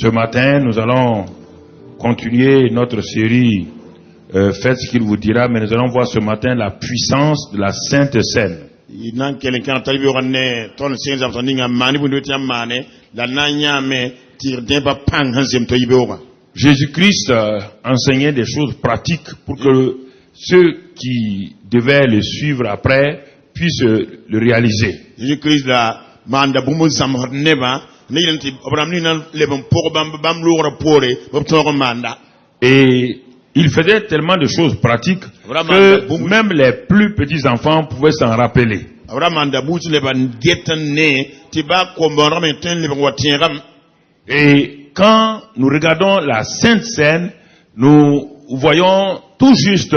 Ce matin, nous allons continuer notre série Faites ce qu'il vous dira, mais nous allons voir ce matin la puissance de la Sainte Seine. Jésus-Christ enseignait des choses pratiques pour que ceux qui devaient le suivre après puissent le réaliser. Jésus-Christ et il faisait tellement de choses pratiques que même les plus petits enfants pouvaient s'en rappeler. Et quand nous regardons la Sainte Seine, nous voyons tout juste,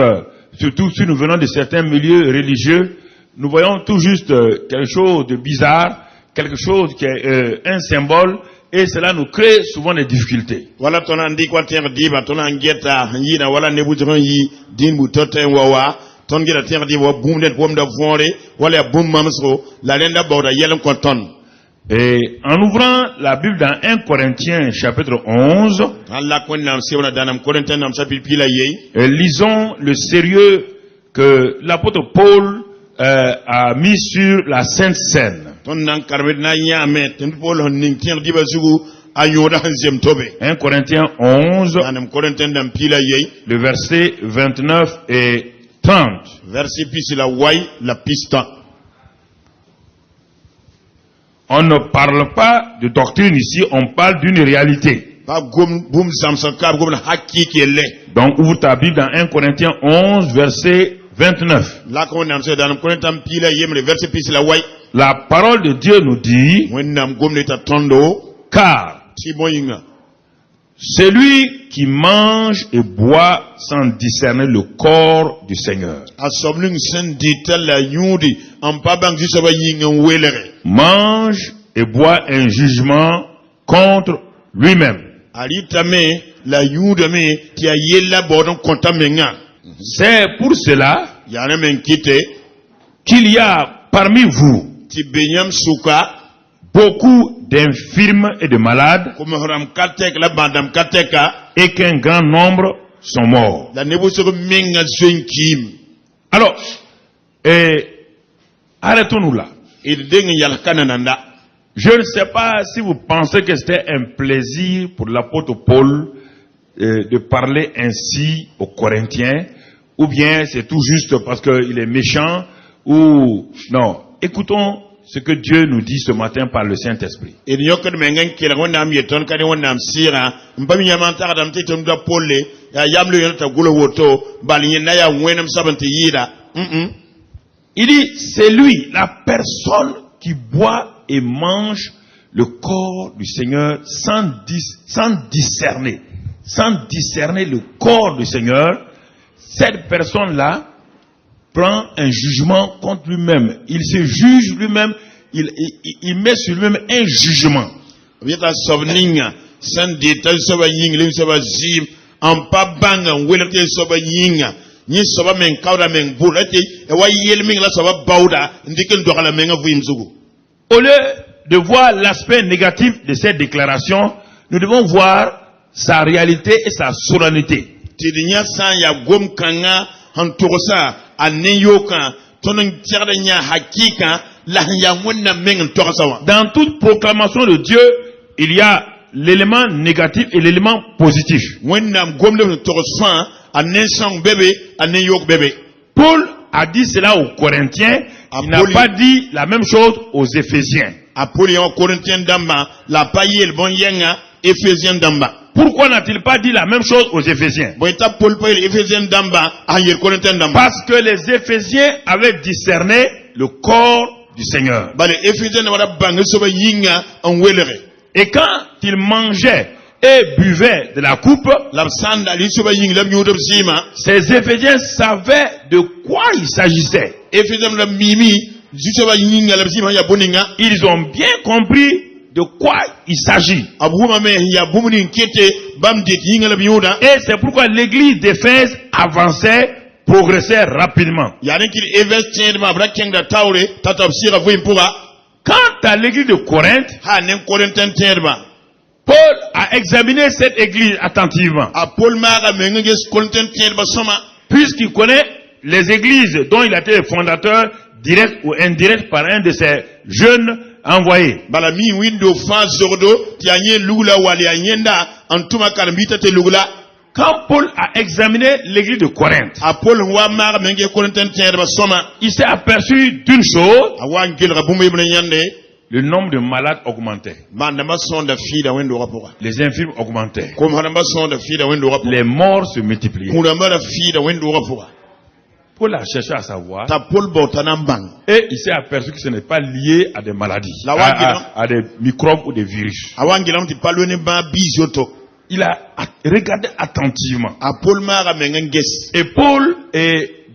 surtout si nous venons de certains milieux religieux, nous voyons tout juste quelque chose de bizarre, quelque chose qui est un symbole, et cela nous crée souvent des difficultés. Et en ouvrant la Bible dans 1 Corinthiens chapitre 11, lisons le sérieux que l'apôtre Paul a mis sur la Sainte Seine. 1 Corinthiens 11, le verset 29 et 30. On ne parle pas de doctrine ici, on parle d'une réalité. Donc ouvre ta Bible dans 1 Corinthiens 11, verset 29. La parole de Dieu nous dit, car celui qui mange et boit sans discerner le corps du Seigneur mange et boit un jugement contre lui-même. C'est pour cela qu'il y a parmi vous beaucoup d'infirmes et de malades et qu'un grand nombre sont morts. Alors, arrêtons-nous là. Je ne sais pas si vous pensez que c'était un plaisir pour l'apôtre Paul de parler ainsi aux Corinthiens, ou bien c'est tout juste parce qu'il est méchant, ou non. Écoutons ce que Dieu nous dit ce matin par le Saint-Esprit. Il dit, c'est lui, la personne qui boit et mange le corps du Seigneur sans discerner le corps du Seigneur. Cette personne-là prend un jugement contre lui-même. Il se juge lui-même, il met sur lui-même un jugement. Au lieu de voir l'aspect négatif de cette déclaration, nous devons voir sa réalité et sa solennité. Dans toute proclamation de Dieu, il y a l'élément négatif et l'élément positif. Paul a dit cela aux Corinthiens, il n'a pas dit la même chose aux Éphésiens. Pourquoi n'a-t-il pas dit la même chose aux Éphésiens? Parce que les Éphésiens avaient discerné le corps du Seigneur. Et quand ils mangeaient et buvaient de la coupe, ces Éphésiens savaient de quoi il s'agissait. Ils ont bien compris de quoi il s'agit. Et c'est pourquoi l'église d'Éphèse avançait, progressait rapidement. Quant à l'église de Corinthe, ha nen Korinten terba Paul a examiné cette église attentivement, a Paul maga menga Korinten terba soma puisqu'il connaît les églises dont il a été le fondateur, direct ou indirect, par un de ses jeunes envoyés. bala mi window fa zordo ti anye lugula wali anyenda antuma karmbita te lugula. Quand Paul a examiné l'église de Corinthe, A Paul wa maga menga Korinten terba soma il s'est aperçu d'une chose: a wan gel rabumbe ibn nyande le nombre de malades augmentait, manda ma sonda fida wendo rapora les infirmes augmentaient, comme hanamba sonda fida wendo rapora les morts se multipliaient. kuna mara fida wendo rapora Paul a cherché à savoir, ta Paul botanambang et il s'est aperçu que ce n'est pas lié à des maladies, La wagina. à des microbes ou des virus. a wan gelam ti palwene ba bizoto Il a regardé attentivement. a Paul maga menga nges Et Paul,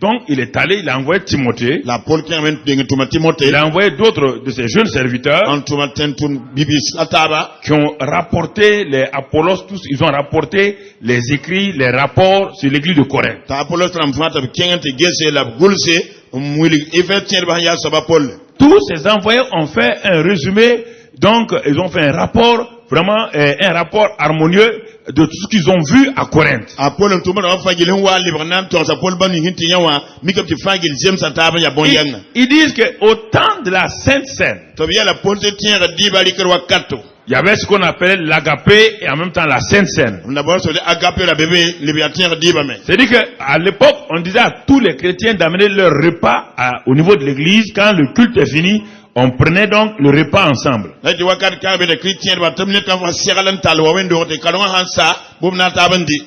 donc il est allé, il a envoyé Timothée, la Paul qui amène de Timothée il a envoyé d'autres de ses jeunes serviteurs en Timothée bibis ataba qui ont rapporté, les Apollos, tous, ils ont rapporté les écrits, les rapports sur l'église de Corinthe. ta Apollos tram fata kengante gese la gulse mwili effectuer ba ya saba Paul Tous ces envoyés ont fait un résumé, donc ils ont fait un rapport, vraiment un rapport harmonieux de tout ce qu'ils ont vu à Corinthe. a Paul ntuma na fagile wa libranam to sa Paul banu hinti yawa mikap ti fagile james ataba ya bonyanga Ils disent qu'au temps de la Sainte Seine, to biya la Paul te tien di bali kerwa katto il y avait ce qu'on appelait l'agapé et en même temps la Sainte Seine. on d'abord sur agape la bébé libérateur di ba me C'est-à-dire qu'à l'époque, on disait à tous les chrétiens d'amener leur repas au niveau de l'église. Quand le culte est fini, on prenait donc le repas ensemble. la di wakat ka be de chrétien ba tamne kan fa seralan tal wa wendo te kalon hansa bumna tabandi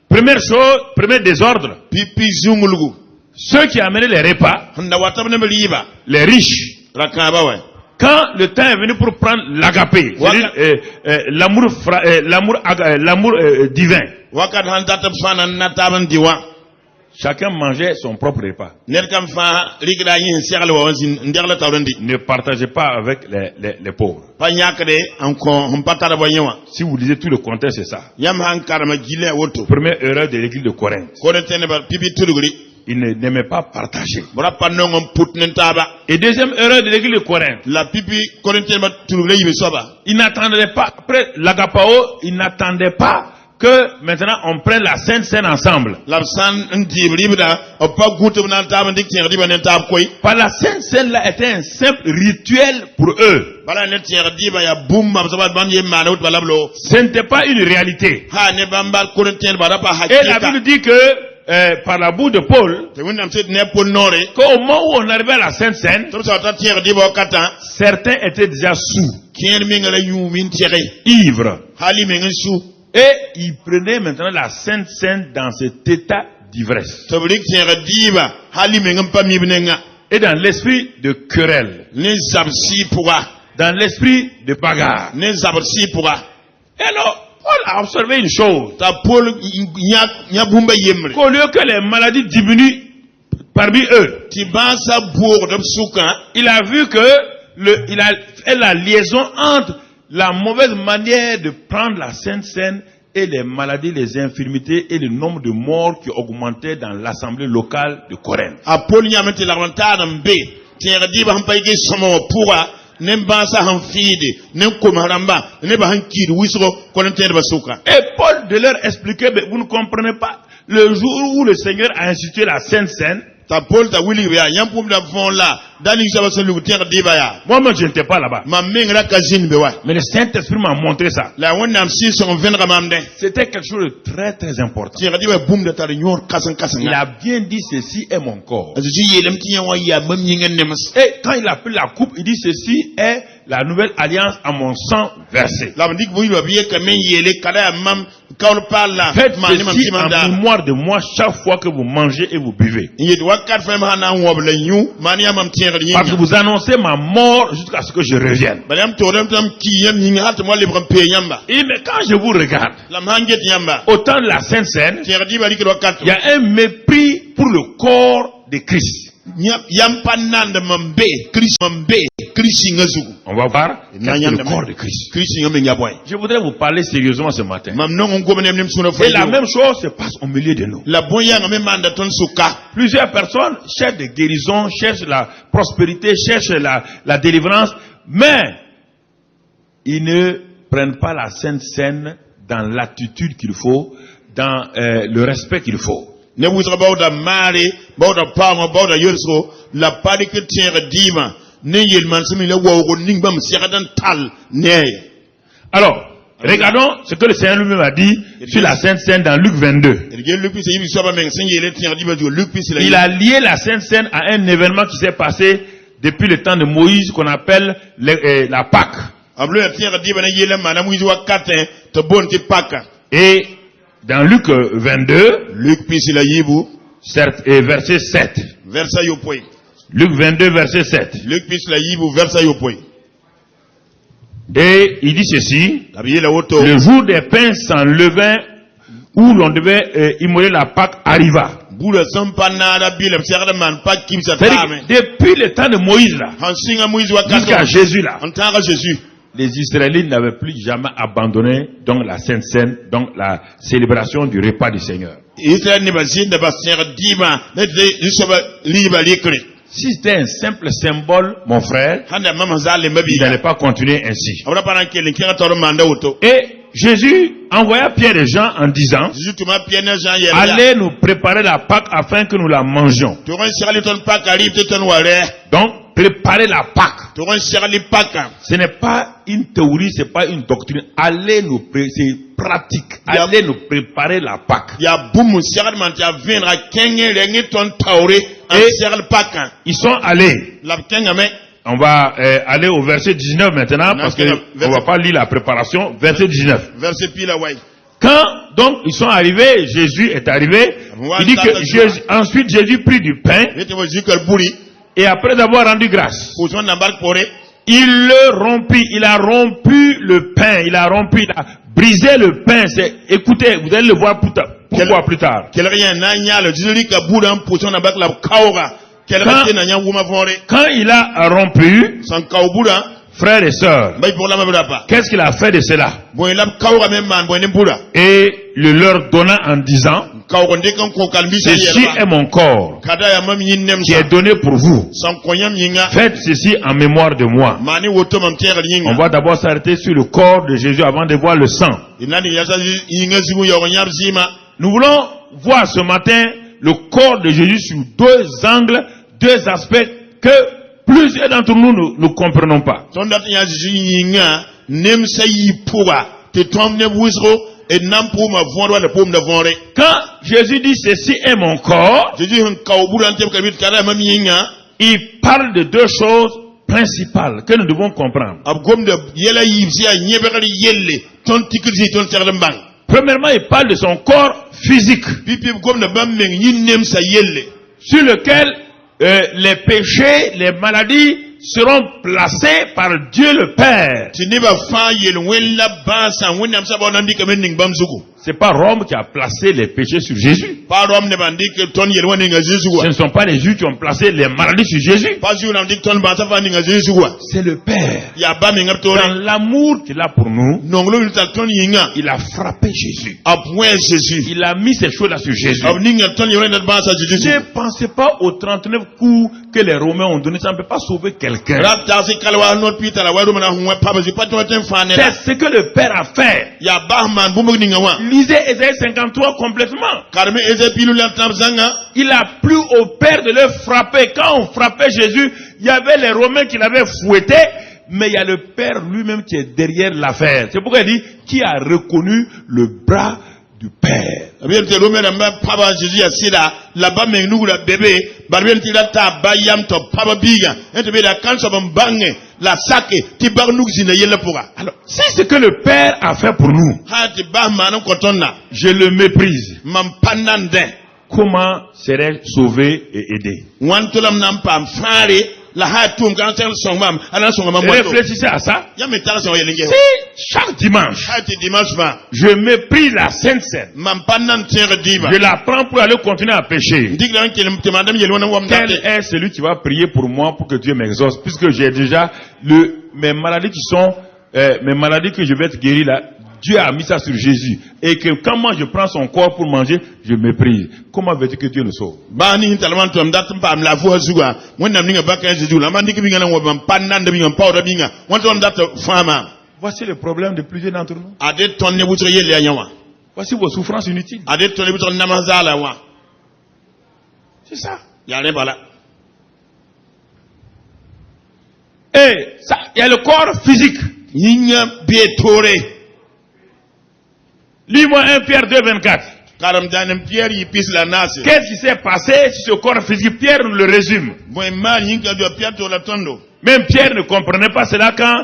Première chose, premier désordre, pipi zungulugu ceux qui amenaient les repas, handa watabne be liba les riches, rakaba wa quand le temps est venu pour prendre l'agapé, c'est-à-dire l'amour divin, wakat handa tab fana na tabandi wa chacun mangeait son propre repas. ner kam fa rigla yin seral wa wansin nderla tawrandi Ne partagez pas avec les pauvres. pa nyakade anko hum patara bo nyawa Si vous lisez tout le contexte, c'est ça. yam han karama gile woto Première erreur de l'église de Corinthe. ko den tene ba pipi tulugri Il n'aimait pas partager. bora panno ngom putnen taba Et deuxième erreur de l'église de Corinthe. la pipi ko den tene ba tulugri yibe soba Il n'attendait pas, après l'agapao, il n'attendait pas que maintenant on prenne la Sainte Seine ensemble. la san ndi ribda o pa gutu na taba ndik tene riba nen tab koy Par la Sainte Seine là était un simple rituel pour eux. bala ne tene diba ya bumma soba ban yem mana wut balablo Ce n'était pas une réalité. ha ne bamba ko den tene ba da pa Et la hakika Bible dit que par la bouche de Paul, te wonnam set ne pol nore qu'au moment où on arrivait à la Sainte Seine, to sa ta tene diba kata certains étaient déjà sous, kien mi ngala yu min tere ivres. hali mi sou Et ils prenaient maintenant la Sainte Seine dans cet état d'ivresse. to brik tene diba hali mi ngam pa mi bnenga Et dans l'esprit de querelle, ne zabsi pourra dans l'esprit de bagarre. ne zabsi pourra Et alors, Paul a observé une chose. ta Paul nya bumba yemre Qu'au lieu que les maladies diminuent parmi eux, ti bansa bour de souka il a vu que il a fait la liaison entre la mauvaise manière de prendre la Sainte Seine et les maladies, les infirmités et le nombre de morts qui augmentaient dans l'assemblée locale de Corinthe. a Paul nya meti la montada mbe tene diba han payge somo pourra ne bansa han fide ne ko maramba ne ba han kid wisro ko len tene ba souka Et Paul de leur expliquer, mais vous ne comprenez pas, le jour où le Seigneur a institué la Sainte Seine, ta Paul ta wili ya nyam pum da fon la dani saba so lu tene diba ya moi-même je n'étais pas là-bas. ma mengra kazin be wa Mais le Saint-Esprit m'a montré ça. la wonnam si son venra mamde C'était quelque chose de très très important. tene diba bum da tar nyor kasan kasan Il a bien dit, ceci est mon corps. azuji yelem ti yawa ya mam yingen nemas Et quand il appelle la coupe, il dit, ceci est la nouvelle alliance à mon sang versé. la ndik bu yo biye kamen yele kada mam kaul pala Faites ma ni mam ceci ti en manda mémoire de moi chaque fois que vous mangez et vous buvez. yedi wakat fa ma na wobla nyu ma ni mam tiere ni Parce que vous annoncez ma mort jusqu'à ce que je revienne. bayam to dem tam ki yam ni hat mo le bram pe nyamba Et mais quand je vous regarde, la manget nyamba au temps de la Sainte Seine, tiere di bali ki wakat il y a un mépris pour le corps de Christ. yam pananda mambe Christ ngazugu On va voir le corps de Christ. Christ ngam nyaboy Je voudrais vous parler sérieusement ce matin. mam non ngom nem nem suna Et la même chose se passe au milieu de nous. la boya ngam manda ton suka Plusieurs personnes cherchent des guérisons, cherchent la prospérité, cherchent la délivrance Mais ils ne prennent pas la Sainte Seine dans l'attitude qu'il faut, dans le respect qu'il faut. Ne vous about da mari, about da pama, about da yurso, la pari que tient dima, ne yel mansimi le wawo ningbam siradan tal, ne. Alors, regardons ce que le Seigneur lui-même a dit sur la Sainte Seine dans Luc 22. Il a lié la Sainte Seine à un événement qui s'est passé depuis le temps de Moïse qu'on appelle la Pâque. Et dans Luc 22, verset 7. Luc 22, verset 7. Et il dit ceci: le jour des pains sans levain où l'on devait immoler la Pâque arriva. Depuis le temps de Moïse là, jusqu'à Jésus là, les Israélites n'avaient plus jamais abandonné donc la Sainte Seine, donc la célébration du repas du Seigneur. Si c'était un simple symbole, mon frère, il n'allait pas continuer ainsi. Et Jésus envoya Pierre et Jean en disant: allez nous préparer la Pâque afin que nous la mangions. Donc, préparer la Pâque. Ce n'est pas une théorie, ce n'est pas une doctrine. Allez nous préparer, c'est pratique. Allez nous préparer la Pâque. Et ils sont allés. On va aller au verset 19 maintenant, parce qu'on ne va pas lire la préparation. Verset 19. Quand donc ils sont arrivés, Jésus est arrivé. Il dit que ensuite Jésus prit du pain. Et après avoir rendu grâce, il le rompit. Il a rompu le pain. Il a brisé le pain. Écoutez, vous allez le voir pourquoi plus tard. Quand il a rompu, frères et sœurs, qu'est-ce qu'il a fait de cela? Et le leur donna en disant: ceci est mon corps qui est donné pour vous. Faites ceci en mémoire de moi. On va d'abord s'arrêter sur le corps de Jésus avant de voir le sang. Nous voulons voir ce matin le corps de Jésus sur deux angles, deux aspects que plusieurs d'entre nous ne comprenons pas. Quand Jésus dit ceci est mon corps, il parle de deux choses principales que nous devons comprendre. Premièrement, il parle de son corps physique, sur lequel les péchés, les maladies seront placés par Dieu le Père. C'est pas Rome qui a placé les péchés sur Jésus. Ce ne sont pas les Juifs qui ont placé les maladies sur Jésus. C'est le Père. Dans l'amour qu'il a pour nous, il a frappé Jésus. Il a mis ces choses-là sur Jésus. Ne pensez pas aux 39 coups que les Romains ont donnés. Ça ne peut pas sauver quelqu'un. C'est ce que le Père a fait. Lisez Ésaïe 53 complètement. Il a plu au Père de le frapper. Quand on frappait Jésus, il y avait les Romains qui l'avaient fouetté, mais il y a le Père lui-même qui est derrière l'affaire. C'est pourquoi il dit qui a reconnu le bras du Père. Alors, c'est ce que le Père a fait pour nous. Je le méprise. Comment serais-je sauvé et aidé? Réfléchissez à ça. Si chaque dimanche, je méprise la Sainte Seine, je la prends pour aller continuer à pécher, quel est celui qui va prier pour moi pour que Dieu m'exauce, puisque j'ai déjà mes maladies qui sont mes maladies que je vais être guéri là, Dieu a mis ça sur Jésus. Et que quand moi je prends son corps pour manger, je méprise. Comment veux-tu que Dieu le sauve? Bani tellement tu m'das pas la voix zuga. Moi n'a minga baka Jésus. La mandi qui binga na wabam pannan de binga powder binga. Moi tu m'das fama. Voici le problème de plusieurs d'entre nous. Ade tonne butre yele yanwa. Voici vos souffrances inutiles. Ade tonne butre namazala wa. C'est ça. Yale bala. Et ça, il y a le corps physique. Yinya bietore. Lis-moi 1 Pierre 2, 24. Karam danem Pierre y pisse la nase. Qu'est-ce qui s'est passé sur ce corps physique? Pierre nous le résume. Bon mal yinka do Pierre to la tondo. Même Pierre ne comprenait pas cela quand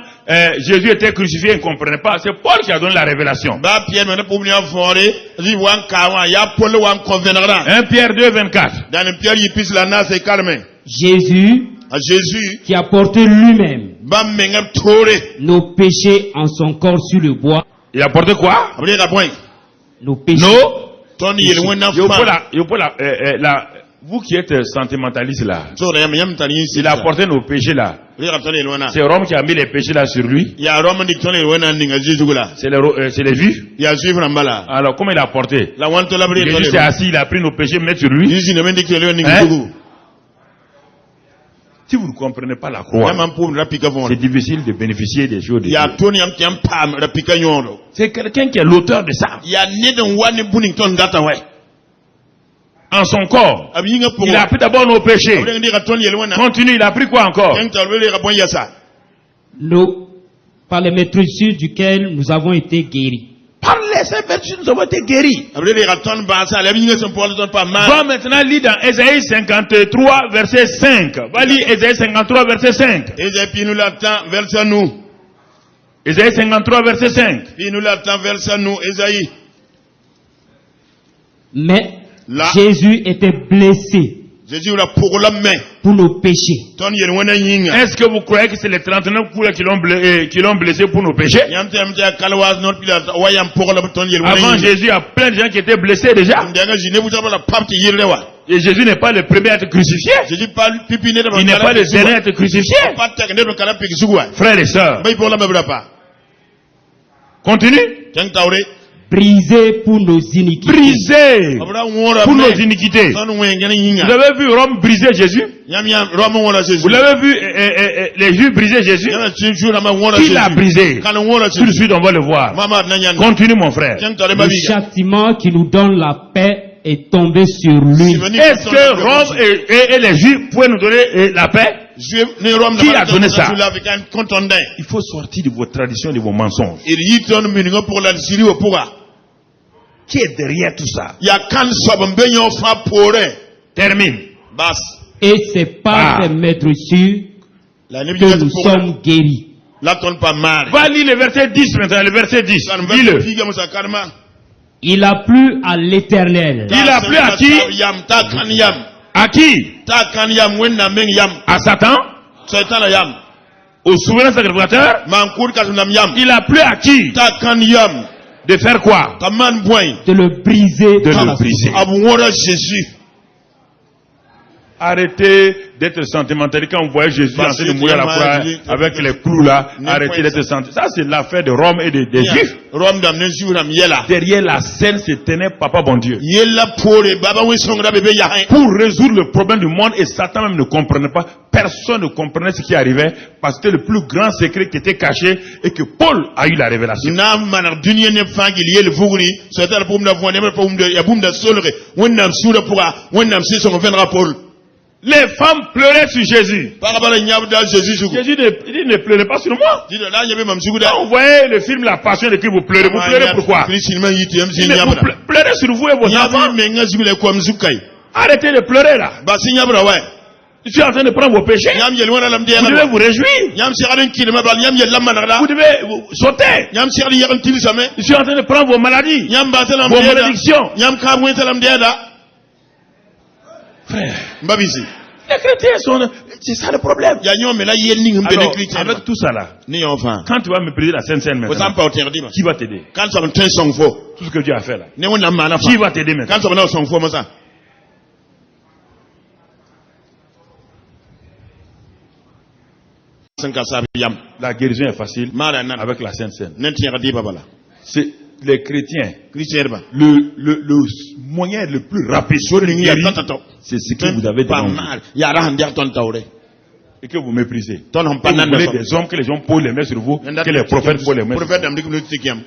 Jésus était crucifié, il ne comprenait pas. C'est Paul qui a donné la révélation. Ba Pierre me pour venir fore, li wan kawa ya Paul wan convenera. 1 Pierre 2, 24. Danem Pierre y pisse la nase calme. Jésus, À Jésus, qui a porté lui-même ba menga tore. nos péchés en son corps sur le bois, Il a porté quoi? Après la point. nos péchés. Non. Tony yel wena fa. Vous qui êtes sentimentaliste là, So da yam tani il a porté nos péchés là. Ri Tony yel wena. C'est Rome qui a mis les péchés là sur lui. Ya Rome di Tony yel wena ninga Jésus gula. C'est les Juifs. Ya Juif rambala. Alors comment il a porté? La wanto la bri Jésus s'est assis, il a pris nos péchés, mettre sur lui. Jésus ne mendi kele ninga Hein? dugu. Si vous ne comprenez pas la croix, Yam pour rapika fon. c'est difficile de bénéficier des choses de Ya Dieu. Tony yam tiam pam rapika nyono. C'est quelqu'un qui est l'auteur de ça. Ya nedon wani buning ton data we. En son corps. Abi yinga pour. Il a pris d'abord nos péchés. Abi ngi Tony yel wena. Continue, il a pris quoi encore? Yang talwe le rapon yasa. Par les maîtrises duquel nous avons été guéris. Par les saints vertus, nous avons été guéris. Abi le raton ba sa la yinga son pour ton pas mal. Va maintenant lire dans Ésaïe 53, verset 5. Va lire Ésaïe 53, verset 5. Et puis nous l'attend verset nous. Ésaïe 53, verset 5. Puis nous l'attend verset nous Esaïe. Mais Là. Jésus était blessé Jésus la pour la main. pour nos péchés. Ton yel wena yinga. Est-ce que vous croyez que c'est les 39 couleurs qui l'ont blessé pour nos péchés? Yam tem te kalwas not pila wayam pour la ton yel wena Avant yinga. Jésus, il y a plein de gens qui étaient blessés déjà. Ndanga jine buta la papti yirlewa. Et Jésus n'est pas le premier à être crucifié. Jésus pas pipine de Il n'est pas le dernier à être crucifié. pas ta ne kala pig sugwa. Frères et sœurs, Bay pour la mebra pas. continue. Tang tawre. Brisé pour nos iniquités. Brisé Abra wora pour nos me. iniquités. Ton wengena Vous yinga. avez vu Rome briser Jésus? Yam Rome wora Jésus. Vous l'avez vu les Juifs briser Jésus? Yam toujours ama wora Qui Jésus. l'a brisé? Kana wora Tout de Jésus. suite, on va le voir. Mama nanyan. Continue, mon frère. Tang tawre Le babiga. châtiment qui nous donne la paix est tombé sur lui. Est-ce que Rome et les Juifs pouvaient nous donner la paix? Qui a donné ça? Il faut sortir de vos traditions et de vos mensonges. Il y ton meaning pour la Syrie au pourra. Qui est derrière tout ça? Ya kan sobam benyo fa pore. Termine. Bas. Et c'est par Ah. ces maîtrises La que nebiga nous pour sommes guéris. la ton pas mal. Va lire le verset 10 maintenant, le verset 10. Lis-le. Il a plu à l'Éternel Il a plu à qui? Yam ta kan yam. À qui? Ta kan yam wenna men yam. À Satan? Satan yam. Au souverain sacrificateur? Mankur kasnam yam. Il a plu à qui? Ta kan yam. De faire quoi? Taman point. de le briser De par le la briser. Abu wora Jésus. Arrêtez d'être sentimental quand vous voyez Jésus en train de mourir à la croix avec les clous là. Arrêtez d'être sentimental. Ça c'est l'affaire de Rome et des Juifs. Rome dam ne juram yela. Derrière la scène se tenait Papa bon Dieu. Yela pore baba we songra bebe ya. Pour résoudre le problème du monde, et Satan même ne comprenait pas, personne ne comprenait ce qui arrivait, parce que c'était le plus grand secret qui était caché, et que Paul a eu la révélation. Na manar dunia ne fangil yel fugri so tal pum na fone me pum de ya bum da solre wonnam sura pourra wonnam se son ven rapport. Les femmes pleuraient sur Jésus. Para bala nyab da Jésus sugu. Jésus ne pleurait pas sur moi. Dit la nyabe mam sugu da. Quand vous voyez le film La Passion de Christ, vous pleurez pourquoi? Christine man yiti am sin Mais vous nyabra. pleurez sur vous et vos enfants. Nyabi me nga sugu le ko am sukai. Arrêtez de pleurer là. Ba sin nyabra wa. Je suis en train de prendre vos péchés. Nyam yel wona lam de Vous devez vous réjouir. Nyam si gaden kilima bal nyam yel lam manada. Vous devez sauter. Nyam si gaden yagan tilisame. Je suis en train de prendre vos maladies, Nyam ba telam vos de da. malédictions. Nyam ka mo telam de da. Frère, Mbabisi. les chrétiens sont... C'est ça le problème. Ya nyom me la yel ning mbene Alors, chrétien. avec tout ça là, Ni enfant. quand tu vas mépriser la Sainte Seine Ko sam maintenant, pa oterdi ma. qui va t'aider? Kan sa ten song fo. Tout ce que Dieu a fait là. Ne wona mana fa. Qui va t'aider maintenant? Kan sa na song fo ma sa. Sanka sa yam. La guérison est facile Mara nan. avec la Sainte Seine. Nen tiya di babala. C'est les chrétiens. Christian ba Le moyen le plus rapide sur les ya guéris, tatato c'est ce que vous avez pas devant vous. mal ya ra handia ton tawre Et que vous méprisez. ton hom Et pas vous nan voulez da des hommes, que les gens posent les mains sur vous, que les prophètes posent les mains sur prophète vous. am dik no tikiam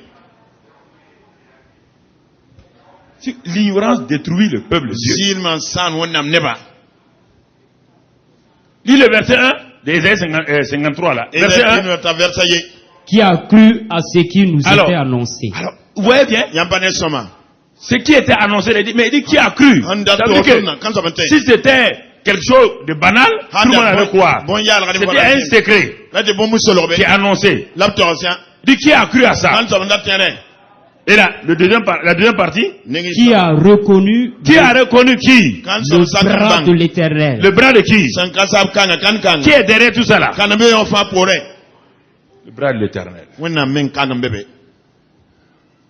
Si l'ignorance détruit le peuple de Dieu. zil man san wonnam neba Lis le verset 1 d'Ésaïe 53 là. et Verset 1. là ta versailles Qui a cru à ce qui nous Alors, était annoncé. Alors, vous voyez bien, yam pas ne soma ce qui était annoncé, mais il dit qui a cru. anda Ça veut to dire na que kan sabante si c'était quelque chose de banal, tout le monde allait croire. bon ya la C'était un secret là de bon musolo be qui est annoncé. laptorosien Il dit qui a cru à ça. kan sabanda tiene Et là, la deuxième partie, Qui a reconnu qui a reconnu qui? kan le so bras sakam de l'Éternel. Le bras de qui? san kasab kan Qui est derrière tout ça là? kan be on fa pore Le bras de l'Éternel. wonnam men kan bebe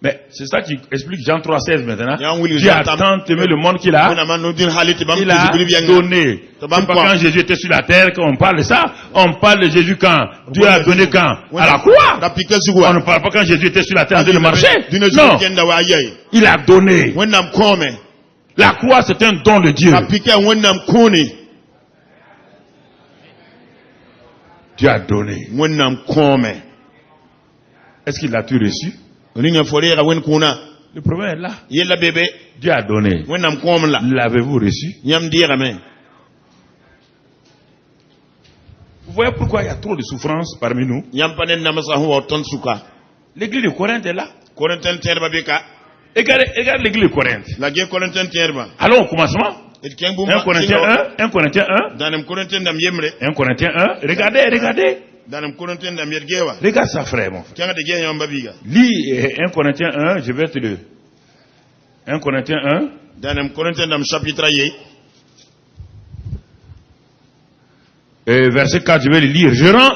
Mais c'est ça qui explique Jean 3,16 maintenant. Jean Willy Dieu a Jean tant aimé le monde qu'il a. wonnam no din haliti bam Il a donné. C'est pas quand Jésus était sur la terre qu'on parle de ça. On parle de Jésus quand Dieu a donné quand? À la croix. da pika On zugwa ne parle pas quand Jésus était sur la terre en train de marcher. dino Non. jenda wa yayi Il a donné. wonnam kome La croix, c'est un don de Dieu. da pika wonnam koni Dieu a donné. wonnam kome Est-ce qu'il l'a-tu reçu? ringa forera wen kuna Le problème est là. yella bebe Dieu a donné. wonnam kome la L'avez-vous reçu? yam dira men Vous voyez pourquoi il y a trop de souffrance parmi nous? yam panen namasa ho ton suka L'église de Corinthe est là. Corentin terba beka Regardez l'église de Corinthe. la ge Corentin terba Allons au commencement. et ken bu 1 Corinthiens 1, 1 Corinthiens 1, danam Corentin dam yemre 1 Corinthiens 1. Regardez. danam Corentin dam yergewa Regarde ça, frère, mon frère. ken de ge yam babiga Lis 1 Corinthiens 1, je vais te le. 1 Corinthiens 1, danam Corentin dam chapitre ye verset 4, je vais le lire. Je rends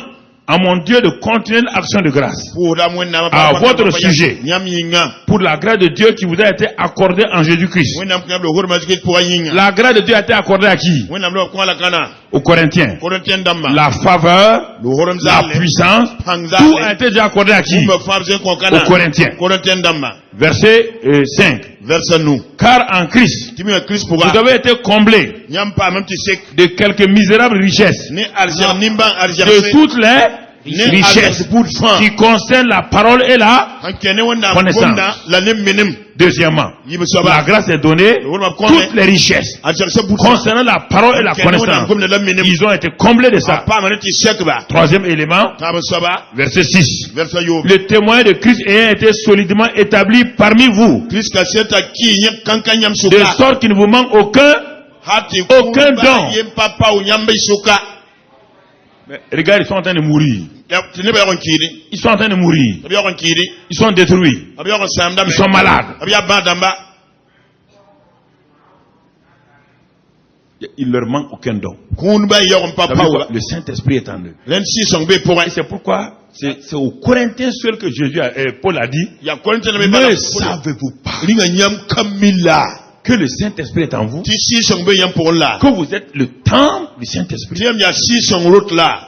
à mon Dieu de continuelle action de grâce pour la wonnam à votre sujet, yam yinga pour la grâce de Dieu qui vous a été accordée en Jésus-Christ. wonnam ko yablo horma zikit pour yinga La grâce de Dieu a été accordée à qui? wonnam lo ko la kana Aux Corinthiens. Corentin damma La faveur, lo horom la zale puissance, Pangzale. tout a été déjà accordé à qui? Umba fabze ko kana Aux Corinthiens. Corentin damma Verset 5. verse nous Car en Christ, timi Christ pour vous avez été comblés nyam pa même tu sais de quelques misérables richesses, ni argent nimba argent de toutes les ni richesses argent pour fan qui concernent la parole et la. en kene wonna Connaissance. gomna la nem menem Deuxièmement, yibe la soba grâce est donnée, toutes les richesses argent se pour concernant la parole et la kene wonna connaissance. gomna la menem Ils ont été comblés de ça. pa manati chèque ba Troisième élément, ta ba soba verset 6. verse yo Le témoin de Christ ayant été solidement établi parmi vous, Christ ka seta ki nyam kankan nyam de suka sorte qu'il ne vous manque aucun. hati Aucun don. yem papa o nyamba suka Mais regarde, ils sont en train de mourir. ya tine ba yon kiri Ils sont en train de mourir. abi yon kiri Ils sont détruits. abi yon samda Ils sont malades. abi ya badamba Il leur manque aucun don. kun ba yon Ça veut papa dire o quoi? Le Saint-Esprit est en eux. len si son be pour Et c'est pourquoi c'est aux Corinthiens seuls que Paul a dit, ya Corentin me ne ba savez-vous pas ringa nyam kamila que le Saint-Esprit est en vous, ti si son be yam pour là que vous êtes le temple du Saint-Esprit, tiam ya si son route là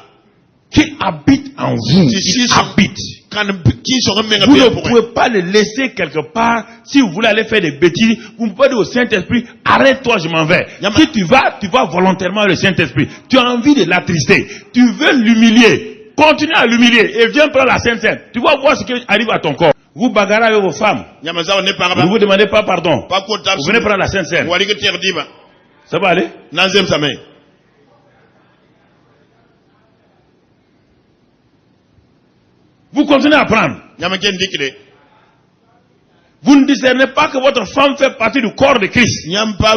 qu'il habite en vous. Si, Il si, habite. kan ki son menga Vous be ne pour pouvez pas le laisser quelque part. Si vous voulez aller faire des bêtises, vous ne pouvez pas dire au Saint-Esprit, arrête-toi, je m'en vais. Yama. Si tu vas volontairement le Saint-Esprit. Tu as envie de l'attrister. Tu veux l'humilier. Continue à l'humilier et viens prendre la Sainte-Sainte. Tu vas voir ce qui arrive à ton corps. Vous bagarrez avec vos femmes. nyama za ne para Vous ne ba vous demandez pas pardon. pa ko tab Vous venez prendre la Sainte-Sainte. wali ke ter diba Ça va aller? nanzem samay Vous continuez à prendre. nyama ken dikide Vous ne discernez pas que votre femme fait partie du corps de Christ. nyam pa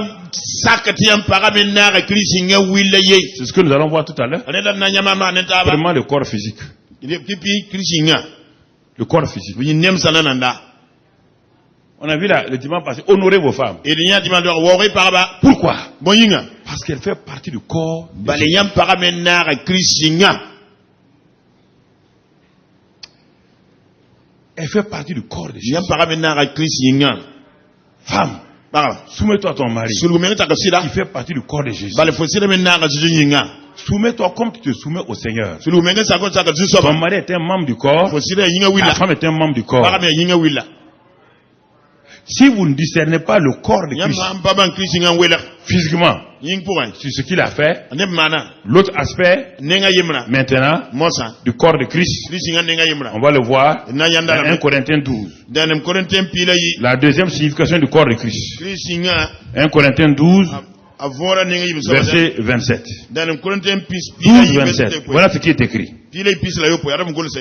sakati yam para men na Christ nga willa ye C'est ce que nous allons voir tout à l'heure. ane dan na nyama ma ne taba Vraiment le corps physique. ile pipi Christ nga Le corps physique. wi nem sanana nda On a vu là, le dimanche passé, honorez vos femmes. e nya di mando wori para ba Pourquoi? bon yinga Parce qu'elle fait partie du corps. de bale Jésus. yam para men na Christ nga Elle fait partie du corps de Jésus. yam para men na Christ nga Femme, para soumets-toi à ton mari. sulu men ta ka Qui sida fait partie du corps de Jésus. bale fo sida men na Jésus nga Soumets-toi comme tu te soumets au Seigneur. Sulu mengen sa ko sa ka Ton zusoba. mari est un membre du corps, Fo sire yinga la willa. femme est un membre du corps. Baka me yinga willa. Si vous ne discernez pas le corps de Yam Christ am baban Christ yinga willa. physiquement Ying pour sur ce qu'il a fait, ne mana l'autre aspect nenga yimra maintenant mosa du corps de Christ, Christ yinga nenga yimra on va le voir na dans yanda 1 la Corinthiens 12. danem Corinthiens pila yi La deuxième signification du corps de Christ. Christ yinga 1 Corinthiens 12, avora nenga yim so verset 27. danem Corinthiens pila 12, yi 27. Voilà ce qui est écrit. pila yi pis la yo po yaram ngol se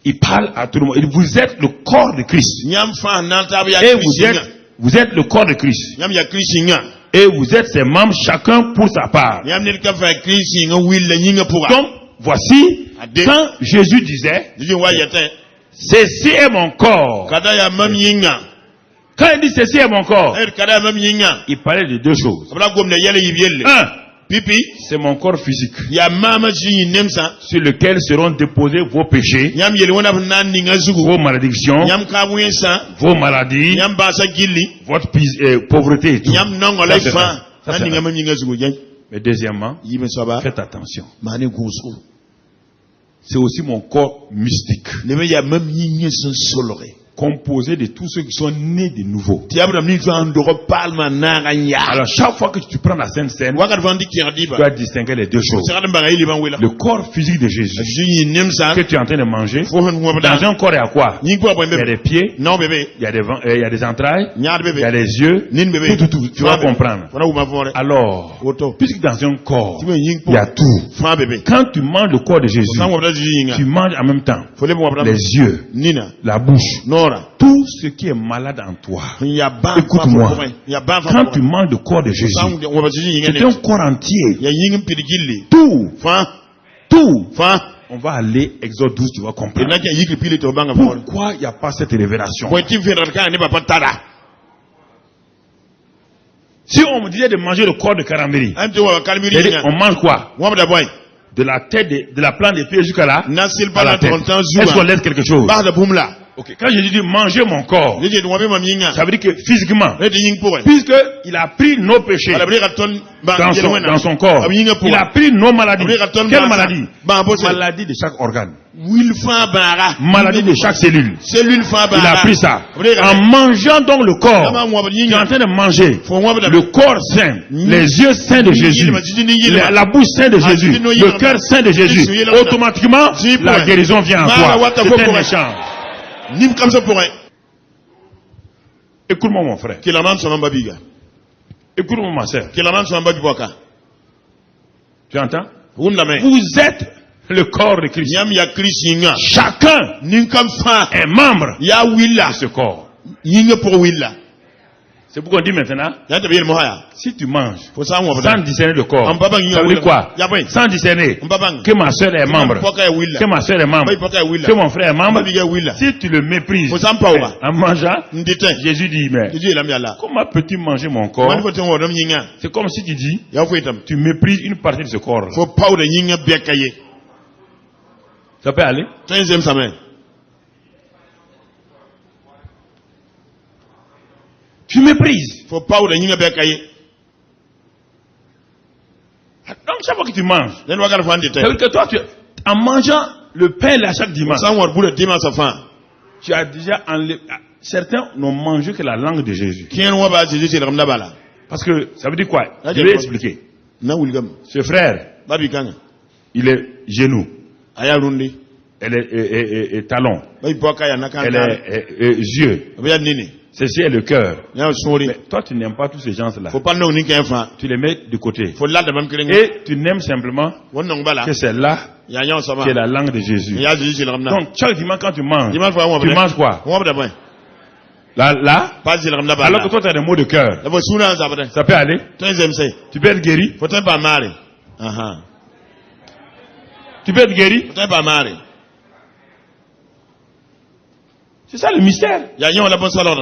Il parle à tout le monde. Il dit, vous êtes le corps de Christ. nyam fa nan tabu ya Et Christ yinga vous êtes le corps de Christ. nyam ya Christ yinga Et vous êtes ses membres, chacun pour sa part. nyam ne ka fa Christ yinga willa yinga pour Donc, voici, quand Jésus disait, diji wa yete ceci est mon corps. kada ya mam yinga Quand il dit ceci est mon corps, kada mam yinga il parlait de deux choses. abla gomne yele yibiyelle Un, pipi c'est mon corps physique ya mama ji nemsa sur lequel seront déposés vos péchés, nyam yele wona nan ninga zugu vos malédictions, nyam ka wensa vos maladies, nyam basa gilli votre pauvreté et tout. nyam nongolay Ça, c'est fa vrai. Ça, nan c'est ninga vrai. mam yinga zugu jen Mais deuxièmement, yibe soba faites attention. mane gusu C'est aussi mon corps mystique, lebe ya mam yinga son solore composé de tous ceux qui sont nés de nouveau. ti abram ni fa ndoro palma na ganya Alors, chaque fois que tu prends la Sainte Seine, wakat vandi ki tu adiba dois distinguer les deux choses. sakadam ba ngai liban wela Le corps physique de Jésus ji nemsa que tu es en train de manger, fo han mo dans bada un corps, il y a quoi? ni ko boy Il y a bebe des pieds, non bebe il y a des entrailles, nyaar il y a bebe les yeux, nin bebe tout. Tu vas comprendre. fona uma fore Alors, oto puisque dans un corps, ti me ying il y a tout. fa bebe Quand tu manges le corps de Jésus, sango bada ji yinga tu manges en même temps fo lebe mo bada les yeux, nina la bouche, nora tout ce qui est malade en toi. ya ba Écoute-moi. ya ba fa Quand tu manges le corps de Jésus, sango wo ba ji yinga c'est un ne corps entier. ya yingin pidigilli Tout, fa on va aller, Exode 12, tu vas comprendre. ina ke yiki pili to banga fore Pourquoi il n'y a pas cette révélation? boy ti feral ka ne ba patada Si on me disait de manger le corps de Karambiri, anti wa kalmiri c'est-à-dire, yinga on mange quoi? wo ba da boy De la tête, de la plante des pieds jusqu'à là, nasil à la bana tête. tontan Est-ce qu'on zuwa laisse quelque chose? ba da bumla Ok. Quand Jésus dit manger mon corps, je do be mam yinga ça veut dire que physiquement, ne di ying pour puisque il a pris nos péchés ala bre ka ton ba dans son corps, am yinga pour il a pris nos maladies. Quelle Quelle maladie? ba bo se Maladie de chaque organe, wil fa bara maladie de chaque cellule. cellule fa bara Il a pris ça. En mangeant donc le corps, Dama mo ba tu es en yinga train de manger fo mo ba le corps saint, les yeux saints de Jésus, la bouche sainte de Jésus, le cœur saint de Jésus. Automatiquement, la guérison vient en toi. C'est un échange. nim comme ça pour Écoute-moi mon frère. que la man son babiga Écoute-moi ma soeur. que la man son babi boka Tu entends? un la main Vous êtes le corps de Christ. yam ya Christ yinga Chacun nin comme fa est membre ya willa de ce corps. yinga pour willa C'est pourquoi on dit maintenant, ya tabi mo haya si tu manges fo sa mo sans ba discerner le corps, En papa, il y a ça veut dire Will. quoi? Ya boy. Sans discerner Mbabang. que ma soeur est membre, Poka willa que ma soeur est membre, Bay poka willa que mon frère est membre. Babiga willa Si tu le méprises Faut s'en pas, en mangeant, ndite Jésus dit, mais Jésus la mi ala comment peux-tu manger mon man corps? fo ten wodam yinga C'est comme si tu dis, ya fo itam tu méprises une partie de ce corps. fo pawda yinga bekaye Ça peut aller? 15e semaine Tu méprises. fo pawda yinga bekaye Donc chaque fois que tu manges, den wagal fa ndite ça veut dire que toi, en mangeant le pain là chaque dimanche, san war bula dima sa fa tu as déjà enlevé. Certains n'ont mangé que la langue de Jésus. kien wa ba Jésus c'est ramda bala Parce que ça veut dire quoi? Ah, Je vais expliquer. na wulgam Ce frère, babi kanga il est genou, aya rundi elle est talon, bay poka ya nakanta elle est yeux, ya nini ceci est le cœur. ya sori Mais toi, tu n'aimes pas tous ces gens-là. fo pas no ni ken fa Tu les mets de côté. fo la da bam kirenga Et tu n'aimes simplement wonno bala que c'est là ya nyaw sama qui est la langue de Jésus. ya Jésus c'est ramda Donc, chaque dimanche, quand tu manges, dimanche fa mo tu manges quoi? mo ba boy Là, pas c'est ramda alors que bala toi, tu as des mots de cœur. la fo suna za ba Ça peut aller. 15e c'est Tu peux être guéri. faut pas mari aha Tu peux être guéri. faut pas mari C'est ça le mystère. ya nyaw la bon salon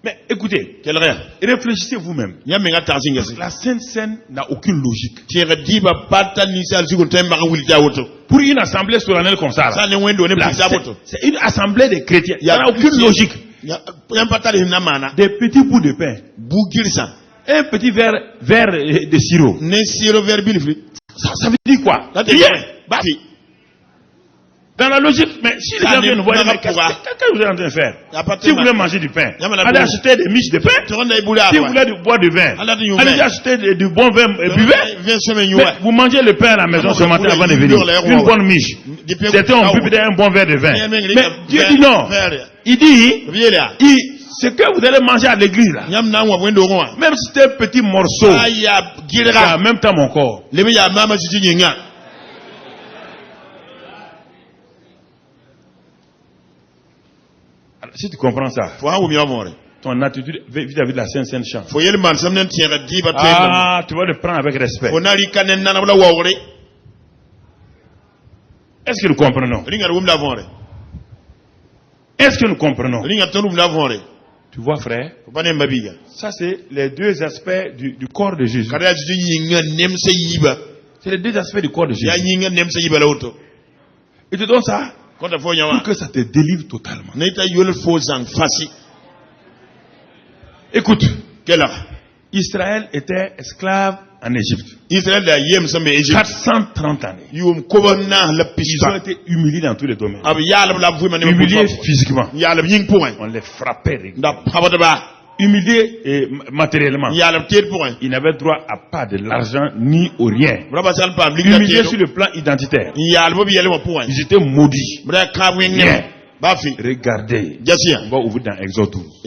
Mais écoutez, quel rien réfléchissez vous-même. ya me ngata singesi La Sainte Seine n'a aucune logique. tire diba pata ni sal sigo temba ka wuli jawoto Pour une assemblée solennelle comme ça, ça ne wendo ne la pisa boto c'est une assemblée de chrétiens. Il n'y Il y a a aucune logique. ya pata le na mana Des petits bouts de pain. bugirsa Un petit verre de sirop. Ne siro verbil fri. Ça veut dire quoi? Rien. Dans la logique, mais si les gens viennent nous voir, qu'est-ce que vous êtes en train de faire? Si vous voulez manger du pain, allez acheter des miches de pain. Si vous voulez boire du vin, allez acheter du bon vin, buvez. Vous mangez le pain à la maison ce matin avant de venir. Une bonne miche. Certains ont bu peut-être un bon verre de vin. Mais Dieu dit non. Il dit, ce que vous allez manger à l'église là, même si c'est un petit morceau, c'est en même temps mon corps. Alors, si tu comprends ça, ton attitude vis-à-vis de la Sainte Chambre, ah, tu vas le prendre avec respect. Est-ce que nous comprenons? Est-ce que nous comprenons? Tu vois, frère, ça c'est les deux aspects du corps de Jésus. C'est les deux aspects du corps de Jésus. Il te donne ça pour que ça te délivre totalement. Écoute, Israël était esclave en Égypte. 430 années. Ils ont été humiliés dans tous les domaines. Humiliés physiquement. On les frappait. Humiliés matériellement. Ils n'avaient droit à pas de l'argent ni au rien. Humiliés sur le plan identitaire. Ils étaient maudits. Rien. Regardez. On va ouvrir dans Exode 12.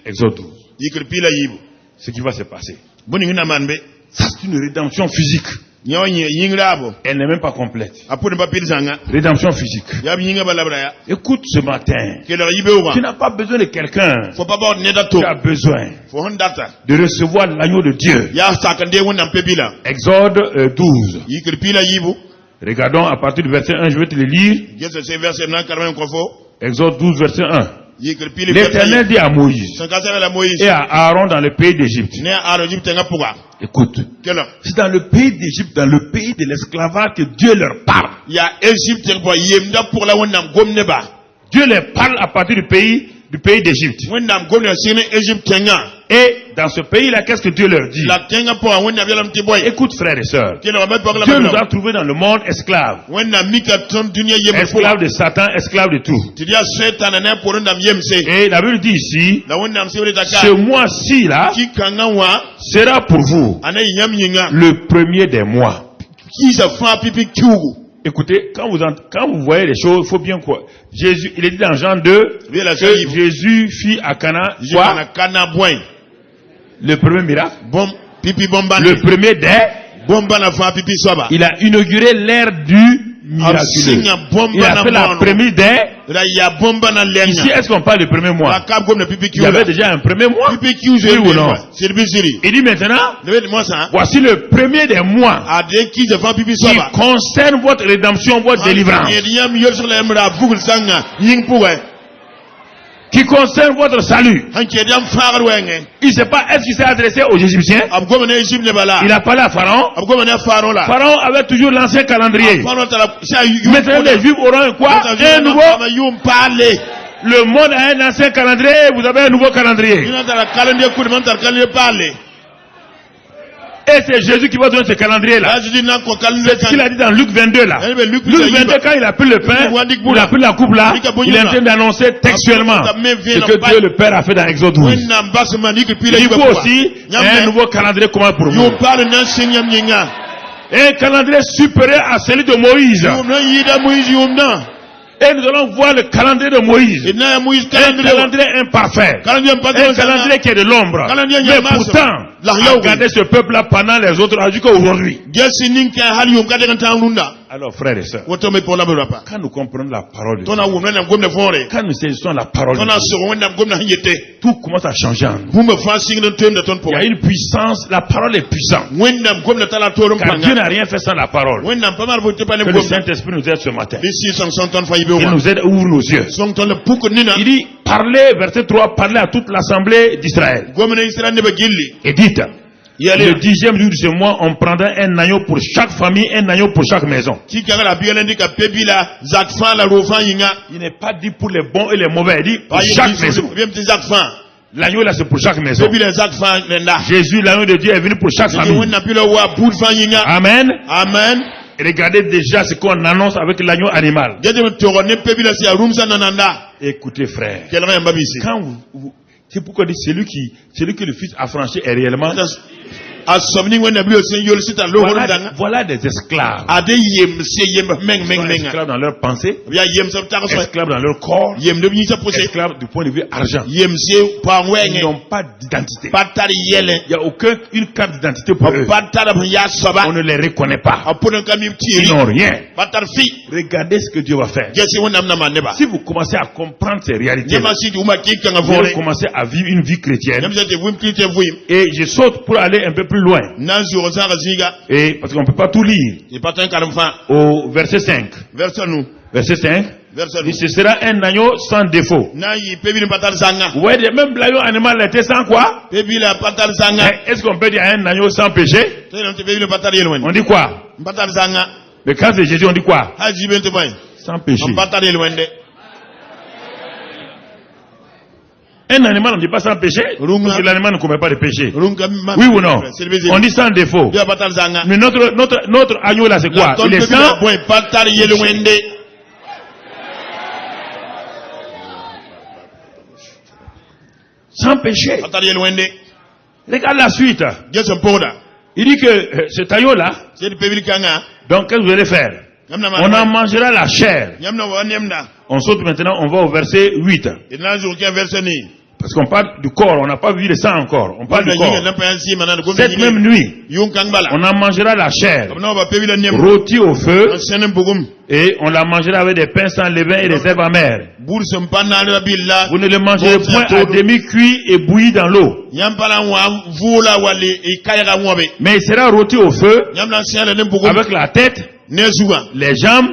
Exode 12. Ce qui va se passer. Ça c'est une rédemption physique. Elle n'est même pas complète. Rédemption physique. Écoute ce matin. Tu n'as pas besoin de quelqu'un. Tu as besoin de recevoir l'agneau de Dieu. Exode 12. Regardons à partir du verset 1, je vais te le lire. Exode 12, verset 1. L'Éternel dit à Moïse et à Aaron dans le pays d'Égypte. Écoute, c'est dans le pays d'Égypte, dans le pays de l'esclavage que Dieu leur parle. Dieu leur parle à partir du pays d'Égypte. Et dans ce pays-là, qu'est-ce que Dieu leur dit? Écoute, frères et sœurs, Dieu nous a trouvés dans le monde esclaves. Esclaves de Satan, esclaves de tout. Et la Bible dit ici, ce mois-ci là sera pour vous le premier des mois. Écoutez, quand vous voyez les choses, il faut bien quoi. Jésus, il est dit dans Jean 2 que Jésus fit à Cana quoi? Le premier miracle. Le premier il a inauguré l'ère du miraculeux. Il a fait la première ici, est-ce qu'on parle du premier mois? Il y avait déjà un premier mois. Oui ou non? Il dit maintenant, voici le premier des mois qui concerne votre rédemption, votre délivrance. Qui concerne votre salut. Il ne sait pas, est-ce qu'il s'est adressé aux Égyptiens? Il a parlé à Pharaon. Pharaon avait toujours l'ancien calendrier. Maintenant les Juifs auront quoi? Un nouveau. Le monde a un ancien calendrier, vous avez un nouveau calendrier. Et c'est Jésus qui va donner ce calendrier-là. C'est ce qu'il a dit dans Luc 22 là. Luc 22, quand il a pris le pain, il a pris la coupe là, il est en train d'annoncer textuellement ce que Dieu le Père a fait dans Exode 12. Il dit vous aussi, un nouveau calendrier commence pour vous. Un calendrier supérieur à celui de Moïse. Et nous allons voir le calendrier de Moïse. Un calendrier imparfait. Un calendrier qui est de l'ombre. Mais pourtant, regardez ce peuple-là pendant les autres âges qu'aujourd'hui. Alors, frères et sœurs, quand nous comprenons la parole de Dieu, quand nous saisissons la parole de Dieu, tout commence à changer en nous. Il y a une puissance, la parole est puissante. Car Dieu n'a rien fait sans la parole. Que le Saint-Esprit nous aide ce matin. Il nous aide à ouvrir nos yeux. Il dit, parlez, verset 3, parlez à toute l'assemblée d'Israël. Et dites, le 10e jour de ce mois, on prendra un agneau pour chaque famille, un agneau pour chaque maison. Il n'est pas dit pour les bons et les mauvais, il dit pour chaque maison. L'agneau là, c'est pour chaque maison. Baby le zak fan lenda. Jésus, l'agneau de Dieu, est venu pour chaque Ti famille. wonna pilo wa bud fan yinga. Amen. Amen. Et regardez déjà ce qu'on annonce avec l'agneau animal. Gade mo toro ne baby la si a room sa nananda. Écoutez, frère. Quel rien babisi. Quand c'est pourquoi dit celui que le Fils a franchi est réellement. Asomni wonna bilo sen yol sita lo horum danga. Voilà des esclaves. Ade yem se yem meng Ils sont meng. esclaves dans leur pensée, Ya yem sa ta so. esclaves dans leur corps, Yem de binita posé. esclaves du point de vue argent. Yem se pa Ils wenge. n'ont pas d'identité. Patari yele. Il n'y a une carte d'identité pour eux. Patara ya soba. On ne les reconnaît pas. Apona kami Ils tiri. n'ont rien. Patar fi. Regardez ce que Dieu va faire. Jesi wonna na maneba. Si vous commencez à comprendre ces réalités, Yema si uma kika nga vous vole. allez commencer à vivre une vie chrétienne. Yem se te vum kite vum. Et je saute pour aller un peu plus loin. Nanzu ozanga ziga. Et parce qu'on ne peut pas tout lire. Il patin karamfa. Au verset 5. Verset nous. Verset 5. Verset Et nous. ce sera un agneau sans défaut. Na yi pebi ni patar zanga. Vous voyez, même l'agneau animal était sans quoi? Pebi la patar zanga. Mais est-ce qu'on peut dire un agneau sans péché? Te non te pebi ni patar yelwen. On dit quoi? Patar zanga. Mais quand c'est Jésus, on dit quoi? Haji bente boy. Sans péché. On patar yelwen de. Un animal, on ne dit pas sans péché. Runga. Parce que l'animal ne commet pas de péché. Runga Oui ou non? On dit sans défaut. Dia patar zanga. Mais notre agneau là, c'est quoi? Il est sans. boy patar yelwen de. Sans péché. Patar yelwen de. Regarde la suite. Jesi poda. Il dit que cet agneau là, C'est pebi kanga. donc qu'est-ce que vous allez faire? Yamna On ma. en mangera la chair. Yamna wa nyamna. On saute maintenant, on va au verset 8. Et nanzu ki verset ni. Parce qu'on parle du corps, on n'a pas vu le sang encore. On parle du corps. Cette même nuit, on en mangera la chair, rôtie au feu, et on la mangera avec des pains sans levain et des herbes amères. Vous ne le mangerez point à demi-cuit et bouilli dans l'eau. Mais il sera rôti au feu, avec la tête, les jambes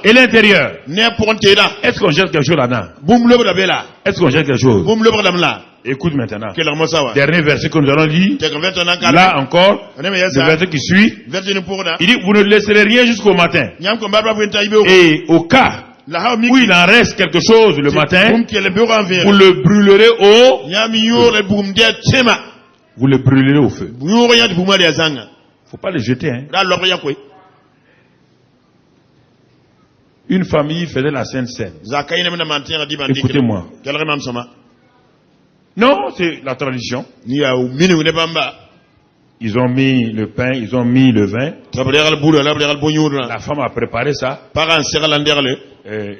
et l'intérieur. Est-ce qu'on jette quelque chose là-dedans? Est-ce qu'on jette quelque chose? Écoute maintenant. Dernier verset que nous allons lire. Là encore, le verset qui suit. Il dit, vous ne laisserez rien jusqu'au matin. Et au cas où il en reste quelque chose le matin, vous le brûlerez vous le brûlerez au feu. Faut pas le jeter, hein. Une famille faisait la Sainte Seine. Écoutez-moi. Non, c'est la tradition. Ils ont mis le pain, ils ont mis le vin. La femme a préparé ça.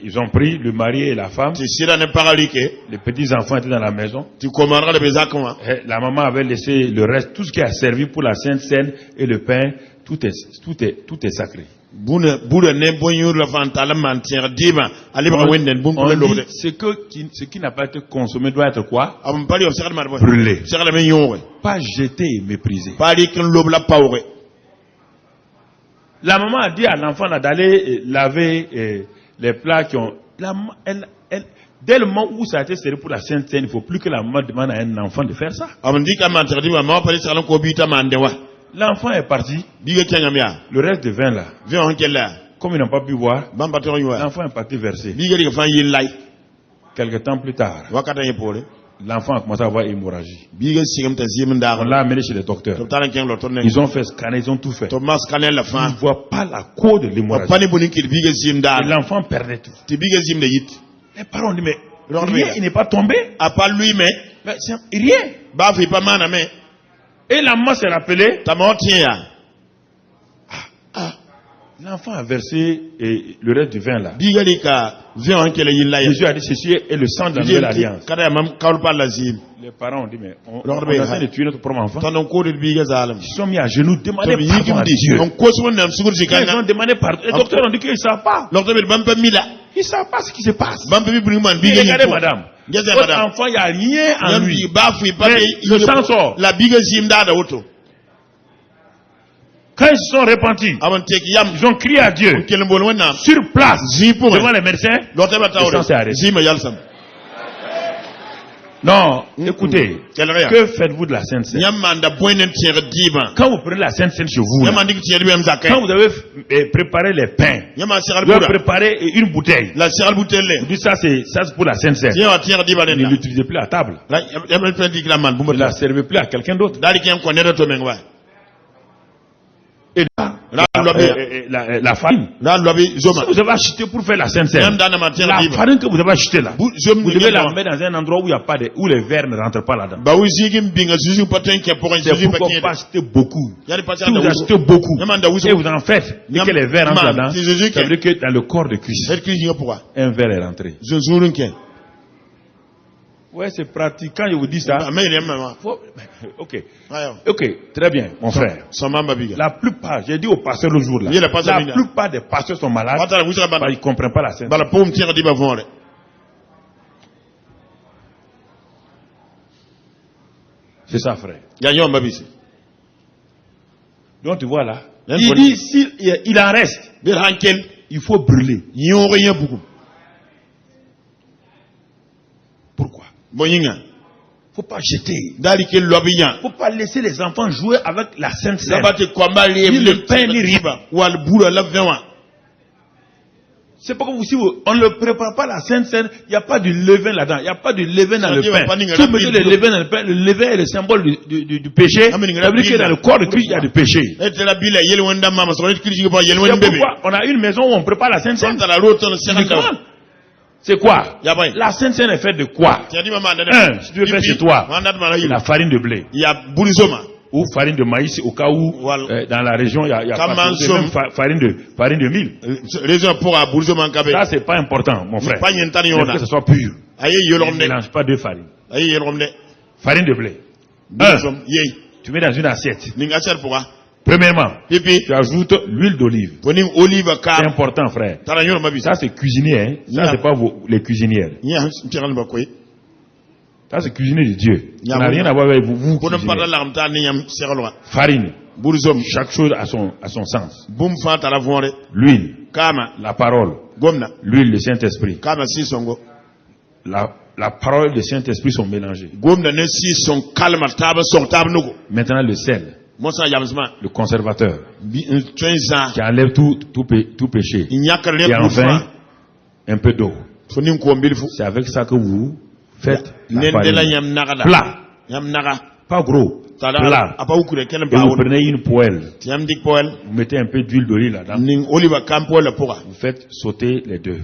Ils ont pris le mari et la femme. Les petits enfants étaient dans la maison. La maman avait laissé le reste, tout ce qui a servi pour la Sainte Seine et le pain, tout est sacré. On dit ce qui n'a pas été consommé doit être quoi? Brûlé. Pas jeté et méprisé. La maman a dit à l'enfant d'aller laver les plats qui ont... Dès le moment où ça a été servi pour la Sainte Seine, il ne faut plus que la maman demande à un enfant de faire ça. L'enfant est parti. Le reste de vin là, comme ils n'ont pas pu boire, l'enfant est parti verser. Quelque temps plus tard, l'enfant a commencé à avoir hémorragie. On l'a amené chez les docteurs. Ils ont fait scanner, ils ont tout fait. Ils ne voient pas la cause de l'hémorragie. Et l'enfant perdait tout. Les parents ont dit, mais rien, il n'est pas tombé. Mais rien. Et la maman s'est rappelée. L'enfant a versé le reste du vin là. Jésus a dit, ceci est le sang de la nouvelle alliance. Les parents ont dit, mais on est en train de tuer notre propre enfant. Ils se sont mis à genoux, demander pardon à Dieu. Ils ont demandé pardon. Les docteurs ont dit qu'ils ne savent pas. Ils ne savent pas ce qui se passe. Regardez madame. Votre enfant, il n'y a rien en lui. Mais le sang sort. Quand ils se sont repentis, ils ont crié à Dieu. Sur place, devant les médecins, le sang s'est arrêté. Non, écoutez, Quel rien. que faites-vous de la Sainte Seine? Nyamanda boinen tiere diba. Quand vous prenez la Sainte Seine chez vous, là, Nyamandi tiere bem quand zakai. vous avez préparé les pains, Nyama seral vous avez bura. préparé une bouteille, La seral vous butelle. dites ça c'est pour la Sainte Seine. Tiere tiere diba Ne nenda. l'utilisez plus à table. La yamel pendi la man Ne bumba. la servez plus à quelqu'un d'autre. Dali kem ko neda to mengwa. Et la farine. La lobi zoma. Si vous avez acheté pour faire la Sainte Seine, Nyam dana ma tiere la diba. farine que vous avez achetée là, Zom vous devez la mettre dans un endroit où il y a pas de, où les vers ne rentrent pas là-dedans. Ba wizigi mbinga zuzu paten ke pour un C'est zuzu pourquoi paten. pas acheter beaucoup. Yali pas Si vous achetez beaucoup Nyamanda et wizo. vous en faites et que les vers rentrent Man, là-dedans, c'est Jésus ça veut dire que dans le corps de Christ, Cette crise n'est pourquoi. un verre est rentré. Zuzurun ken. Ouais, c'est pratique. Quand je vous dis ça, Mais il est même. ok. Ayo. Ok, très bien, mon frère. Samamba biga. La plupart, j'ai dit au pasteur le jour là, Oui, le pasteur la Mina. plupart des pasteurs sont malades, Patala wizra parce bana. qu'ils ne comprennent pas la Sainte. Bala poum tiere diba vonre. C'est ça, frère. Ya nyomba bisi. Donc tu vois là, Même il pour- dit s'il en reste, Bir hankel. il faut brûler. Yon rien beaucoup. Pourquoi? Boyinga. Il ne faut pas jeter. Dali kel lobinya. Il ne faut pas laisser les enfants jouer avec la Sainte Seine. Labate kwamba Ni le pain, ni rien. riba. Wal bula la vewa. C'est pas comme si on ne prépare pas la Sainte Seine, il n'y a pas du levain là-dedans, il n'y a pas de levain dans Ça le dit, on va pas pain. dire Si vous la mettez Bible. le levain dans le pain, le levain est le symbole du péché. Ah, mais il y a Ça veut la dire que dans Bible. le corps de Christ, il y a du péché. Ete la bila yele wenda mama so ret kiriji ba yele C'est wen bébé. pourquoi on a une maison où on prépare la Sainte Seine. Santa la roto no sekanda. Uniquement. C'est quoi? Ya bay. La Sainte Seine est faite de quoi? Tiadi mama ndane. Si tu veux faire chez toi, Mandat mala la yila. farine de blé Ya burizoma. ou farine de maïs au cas où Voilà. dans la région il y a Comme pas en c'est somme. même farine de mil. Raison pour a burizoma nkabe. Ça c'est pas important mon frère. Pas nyentani Il faut yona. que ce soit pur. Aye On ne yolomne. mélange pas deux farines. Aye yolomne. Farine de blé. Burizom yey. Tu mets dans une assiette. Ninga sel pourquoi. Premièrement, Pipi. tu ajoutes l'huile d'olive. Ponim olive C'est ka. important, frère. Tara yoro mabisa. Ça, c'est cuisinier. Hein? Ça, Yeah. c'est pas les cuisinières. Nya tiran ba koy. Ça, c'est cuisinier de Dieu. Ça Yeah, n'a bon. rien à voir avec vous. Pono cuisiniers. parla la mta ni yam seralwa. Farine. Burizom. Chaque chose a son sens. Bum fa tara vonre. L'huile, Kama. la parole, Gomna. l'huile, le Saint-Esprit. Kama si songo. La parole et le Saint-Esprit sont mélangés. Gomna ne si son kalma taba son tab nugo. Maintenant, le sel, Mosa yamsma. le conservateur, Twenza. qui enlève tout péché. Inyaka le Et enfin, blufa. un peu d'eau. Fonim ko mbilfu. C'est avec ça que vous faites la Nendela farine. yam nagada. Plat, Yam naga. pas gros, Tada. plat. Apa ukure kelen Et ba vous won. prenez une poêle, Yam dik poel. vous mettez un peu d'huile d'olive là-dedans, Ning oliva kampo la pora. vous faites sauter les deux.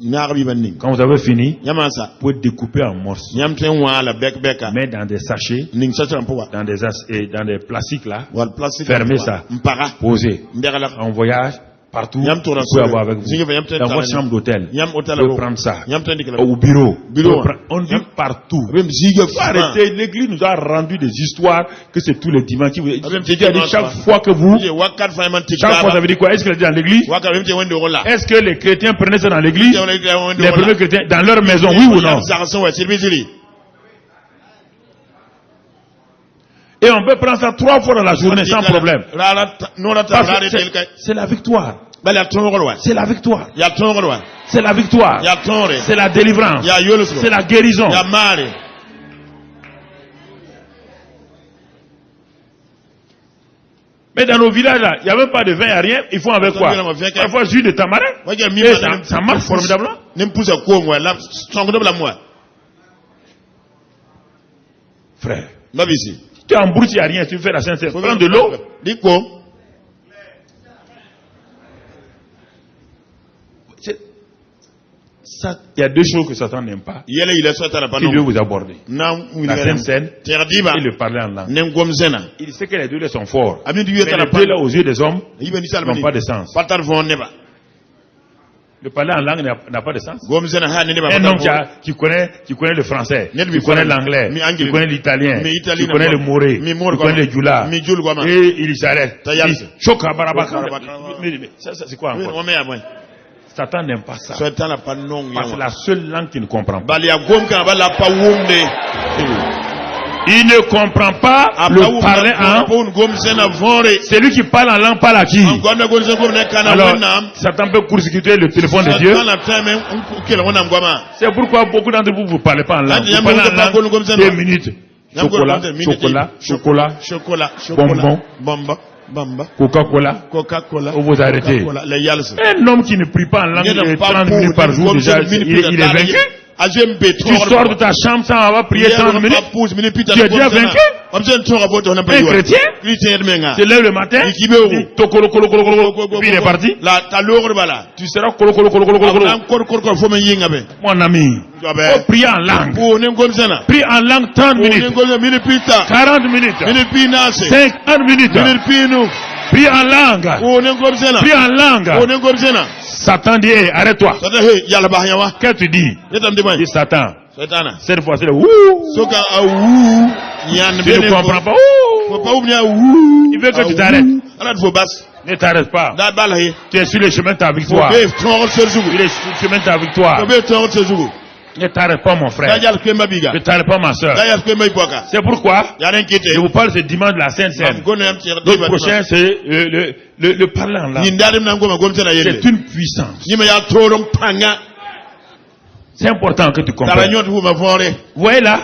Nagabi ban ning. Quand vous avez fini, Yamasa. vous pouvez découper en morceaux, Yam ten wala bek beka. mettre dans des sachets, Ning satra pora. dans des plastiques là, Wal plastic. Fermez ça. Mpara. poser. Mbegala. En voyage, partout, Yam vous tourna pouvez avoir avec vous. Zinga yam ten Dans votre tarani. chambre d'hôtel, Yam vous hotel pouvez prendre ça. Yam ten dikela. Au bureau, Bureau. vous pouvez prendre- on dit partout. Rem ziga Faut arrêter, l'église nous a rendu des histoires que c'est tous les dimanches. Même J'ai dit dimanche, chaque quoi. fois que vous, Wakat fayman chaque fois ça veut dire quoi? Est-ce que c'est dans l'église? Waka même te wende rola. Est-ce que les chrétiens prenaient ça dans l'église? Les premiers Les chrétiens, dans leur maison, oui ou non? Et on peut prendre ça 3 fois dans la journée sans problème. Parce que c'est la victoire. C'est la victoire. C'est la victoire. C'est la délivrance. C'est la guérison. Mais dans nos villages là, il n'y a même pas de vin, il n'y a rien. Ils font avec quoi? Parfois jus de tamarin. Et ça marche formidablement. Frère, tu es en brousse, il n'y a rien, tu fais la Sainte-Seine. Prends de l'eau. Il y a 2 choses que Satan n'aime pas. Il veut vous aborder. La Sainte-Seine et le parler en langue. Il sait que les 2 sont forts. Mais les 2 là aux yeux des hommes n'ont pas de sens. Le parler en langue n'a pas de sens. Un homme qui connaît le français, qui connaît l'anglais, qui connaît l'italien, qui connaît le moré, qui connaît le djoula, et il s'arrête. Mais ça c'est quoi encore? Satan n'aime pas ça. Parce que c'est la seule langue qu'il ne comprend pas. Il ne comprend pas le parler en. Celui qui parle en langue parle à qui? Alors, Satan peut court-circuiter le téléphone de Dieu. C'est pourquoi beaucoup d'entre vous ne parlez pas en langue. Vous parlez en langue 2 minutes. Chocolat, bonbon, Coca-Cola. Vous vous arrêtez. Un homme qui ne prie pas en langue 30 minutes par jour, déjà, il est vaincu. Tu sors de ta chambre sans avoir prié 30 minutes. Tu es déjà vaincu. Un chrétien se lève le matin, puis il est parti. Tu seras mon ami. Oh, prie en langue. Prie en langue 30 minutes. 40 minutes. 50 minutes. Prie en langue. Prie en langue. Satan dit, hey, arrête-toi. Qu'est-ce que tu dis? Dis Satan. Cette fois, c'est le ouh. Tu ne comprends pas. Il veut que tu t'arrêtes. Ne t'arrête pas. Tu es sur le chemin de ta victoire. Il est sur le chemin de ta victoire. Ne t'arrête pas, mon frère. Ne t'arrête pas, ma soeur. C'est pourquoi je vous parle ce dimanche de la Sainte Seine. Le prochain, c'est le parler en langue. C'est une puissance. C'est important que tu comprennes. Vous voyez là?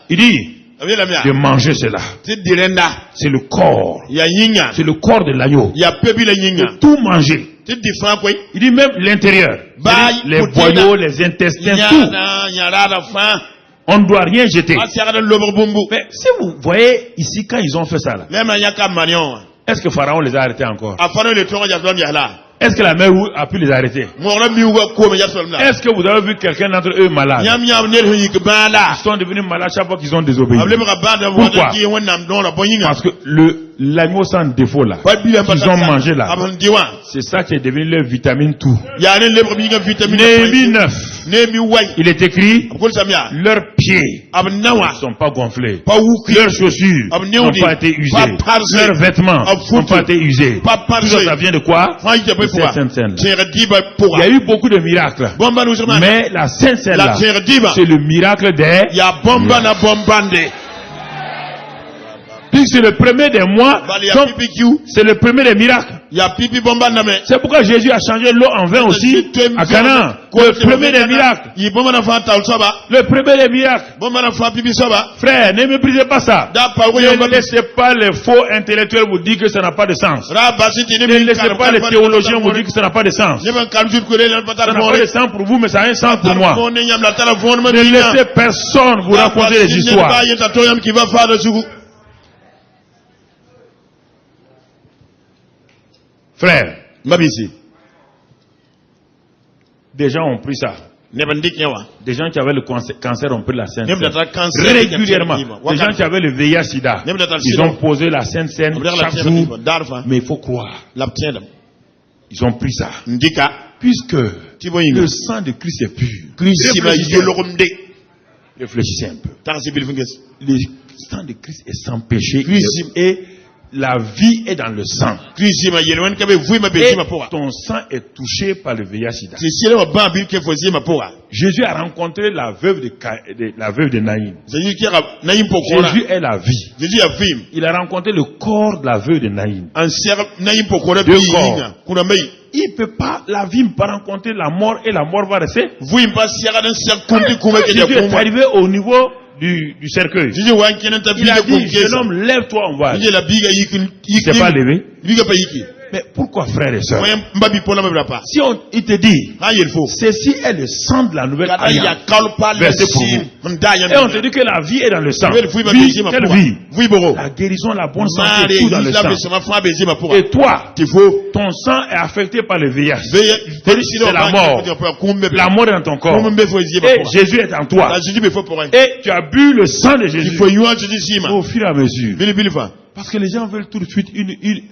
Il dit de manger cela. C'est le corps. C'est le corps de l'agneau. De tout manger. Il dit même l'intérieur. Les boyaux, les intestins, tout. On ne doit rien jeter. Mais si vous voyez ici, quand ils ont fait ça là, est-ce que Pharaon les a arrêtés encore? Est-ce que la mère a pu les arrêter? Est-ce que vous avez vu quelqu'un d'entre eux malade? Ils sont devenus malades chaque fois qu'ils ont désobéi. Pourquoi? Parce que l'agneau sans défaut là, qu'ils ont mangé là, c'est ça qui est devenu leur vitamine tout. Néhémie 9, il est écrit, leurs pieds ne sont pas gonflés, leurs chaussures n'ont pas été usées, leurs vêtements n'ont pas été usés. Tout ça, ça vient de quoi? Cette Sainte Seine. Il y a eu beaucoup de miracles, mais la Sainte Seine là, c'est le miracle des puis c'est le premier des mois, c'est le premier des miracles. C'est pourquoi Jésus a changé l'eau en vin aussi à Canaan. Le premier des miracles. Le premier des miracles. Frère, ne méprisez pas ça. Ne laissez pas les faux intellectuels vous dire que ça n'a pas de sens. Ne laissez pas les théologiens vous dire que ça n'a pas de sens. Ça n'a pas de sens pour vous, mais ça a un sens pour moi. Ne laissez personne vous raconter des histoires. Frère, des gens ont pris ça. Des gens qui avaient le cancer ont pris la Sainte Seine. Régulièrement. Des gens qui avaient le VIH-Sida, ils ont posé la Sainte Seine chaque jour. Mais il faut croire. Ils ont pris ça. Puisque le sang de Christ est pur. Réfléchissez un peu. Le sang de Christ est sans péché. Et la vie est dans le sang. Et ton sang est touché par le VIH-Sida. Jésus a rencontré la veuve de Naïm. Jésus est la vie. Il a rencontré le corps de la veuve de Naïm. Deux corps. Il peut pas, la vie ne peut pas rencontrer la mort et la mort va rester. Jésus est arrivé au niveau du cercueil. Il a dit, jeune homme, lève-toi, on va. Il ne s'est pas levé. Mais pourquoi, frères et sœurs? Si il te dit, ceci est le sang de la nouvelle alliance, versé pour vous. Et on te dit que la vie est dans le sang. Vie, quelle vie? La guérison, la bonne santé, tout dans le sang. Et toi, ton sang est affecté par le VIH. C'est la mort. La mort est dans ton corps. Et Jésus est en toi. Et tu as bu le sang de Jésus. Au fur et à mesure. Parce que les gens veulent tout de suite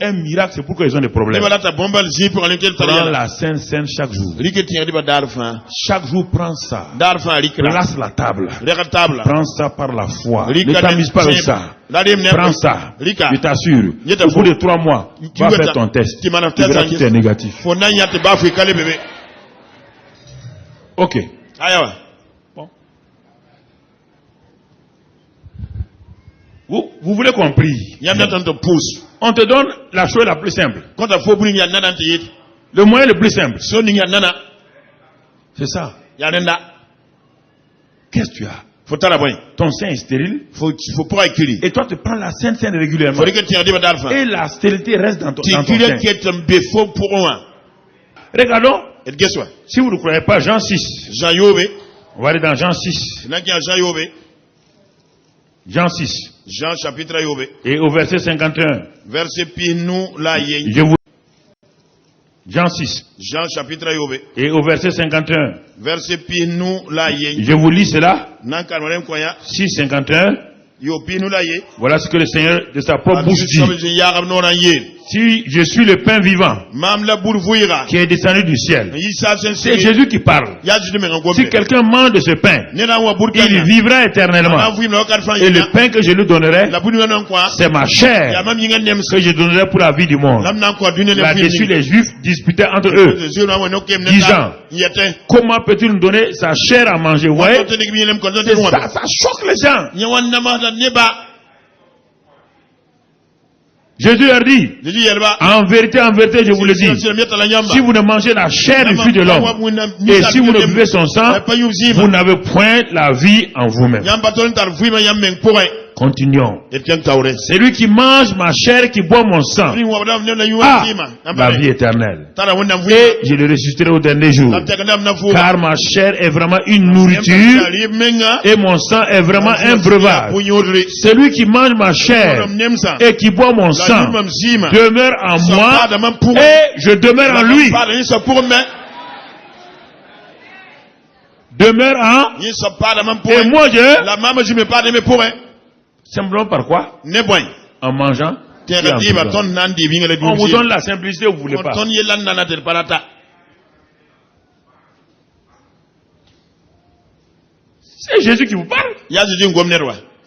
un miracle, c'est pourquoi ils ont des problèmes. Prends la Sainte Seine chaque jour. Chaque jour, prends ça. Place la table. Prends ça par la foi. Ne t'amuse pas avec ça. Prends ça. Je t'assure. Au bout de 3 mois, va faire ton test. Tu verras que tu es négatif. Ok. Bon. Vous voulez qu'on prie? Ya na tanto pousse. On te donne la chose la plus simple. Quand ta faut bring ya na dante yit. Le moyen le plus simple. So ni ya nana. C'est ça. Ya nenda. Qu'est-ce que tu as? Faut tala boy. Ton sein est stérile. Faut pas écrire. Et toi, tu prends la Sainte Seine régulièrement. Faut que tu en diba d'alpha. Et la stérilité reste dans ton Tu sein. écris qui est un béfo pour moi. Regardons. Et guess what? Si vous ne croyez pas, Jean 6. Jean Yobe. On va aller dans Jean 6. Là qui a Jean Yobe. Jean 6. Jean chapitre Yobe. Et au verset 51. Verset pi nous la yé. Je vous... Jean 6. Jean chapitre Yobe. Et au verset 51. Verset pi nous la yé. Je vous lis cela. Nan kalmarem koya. 6, 51. Yo pi nous la yé. Voilà ce que le Seigneur de sa propre bouche dit. Si je suis le pain vivant Mam la bourvouira. qui est descendu du ciel, Yisa c'est sensi. Jésus qui parle. Ya jide me ngombe. Si quelqu'un mange de ce pain, Nena wa il burkanya. vivra éternellement. Na vu me okar Et le fanya. pain que je lui donnerai, La bunu nan kwa. c'est ma Ya chair mam yinga nem. que je donnerai pour la vie du monde. Lam nan kwa dune le Là-dessus, les Juifs disputaient entre eux. Disant, comment peut-il nous donner sa chair à manger? Ouais, c'est ça choque les gens. Jésus leur dit, en vérité, je vous le dis, si vous ne mangez la chair du Fils de l'homme, et si vous ne buvez son sang, vous n'avez point la vie en vous-même. Continuons. Celui qui mange ma chair, qui boit mon sang, a la vie éternelle. Et je le ressusciterai au dernier jour. Car ma chair est vraiment une nourriture, et mon sang est vraiment un breuvage. Celui qui mange ma chair et qui boit mon sang demeure en moi, et je demeure en lui. Demeure en... Et moi je... Simplement par quoi? En mangeant. On vous donne la simplicité, vous ne voulez pas. C'est Jésus qui vous parle.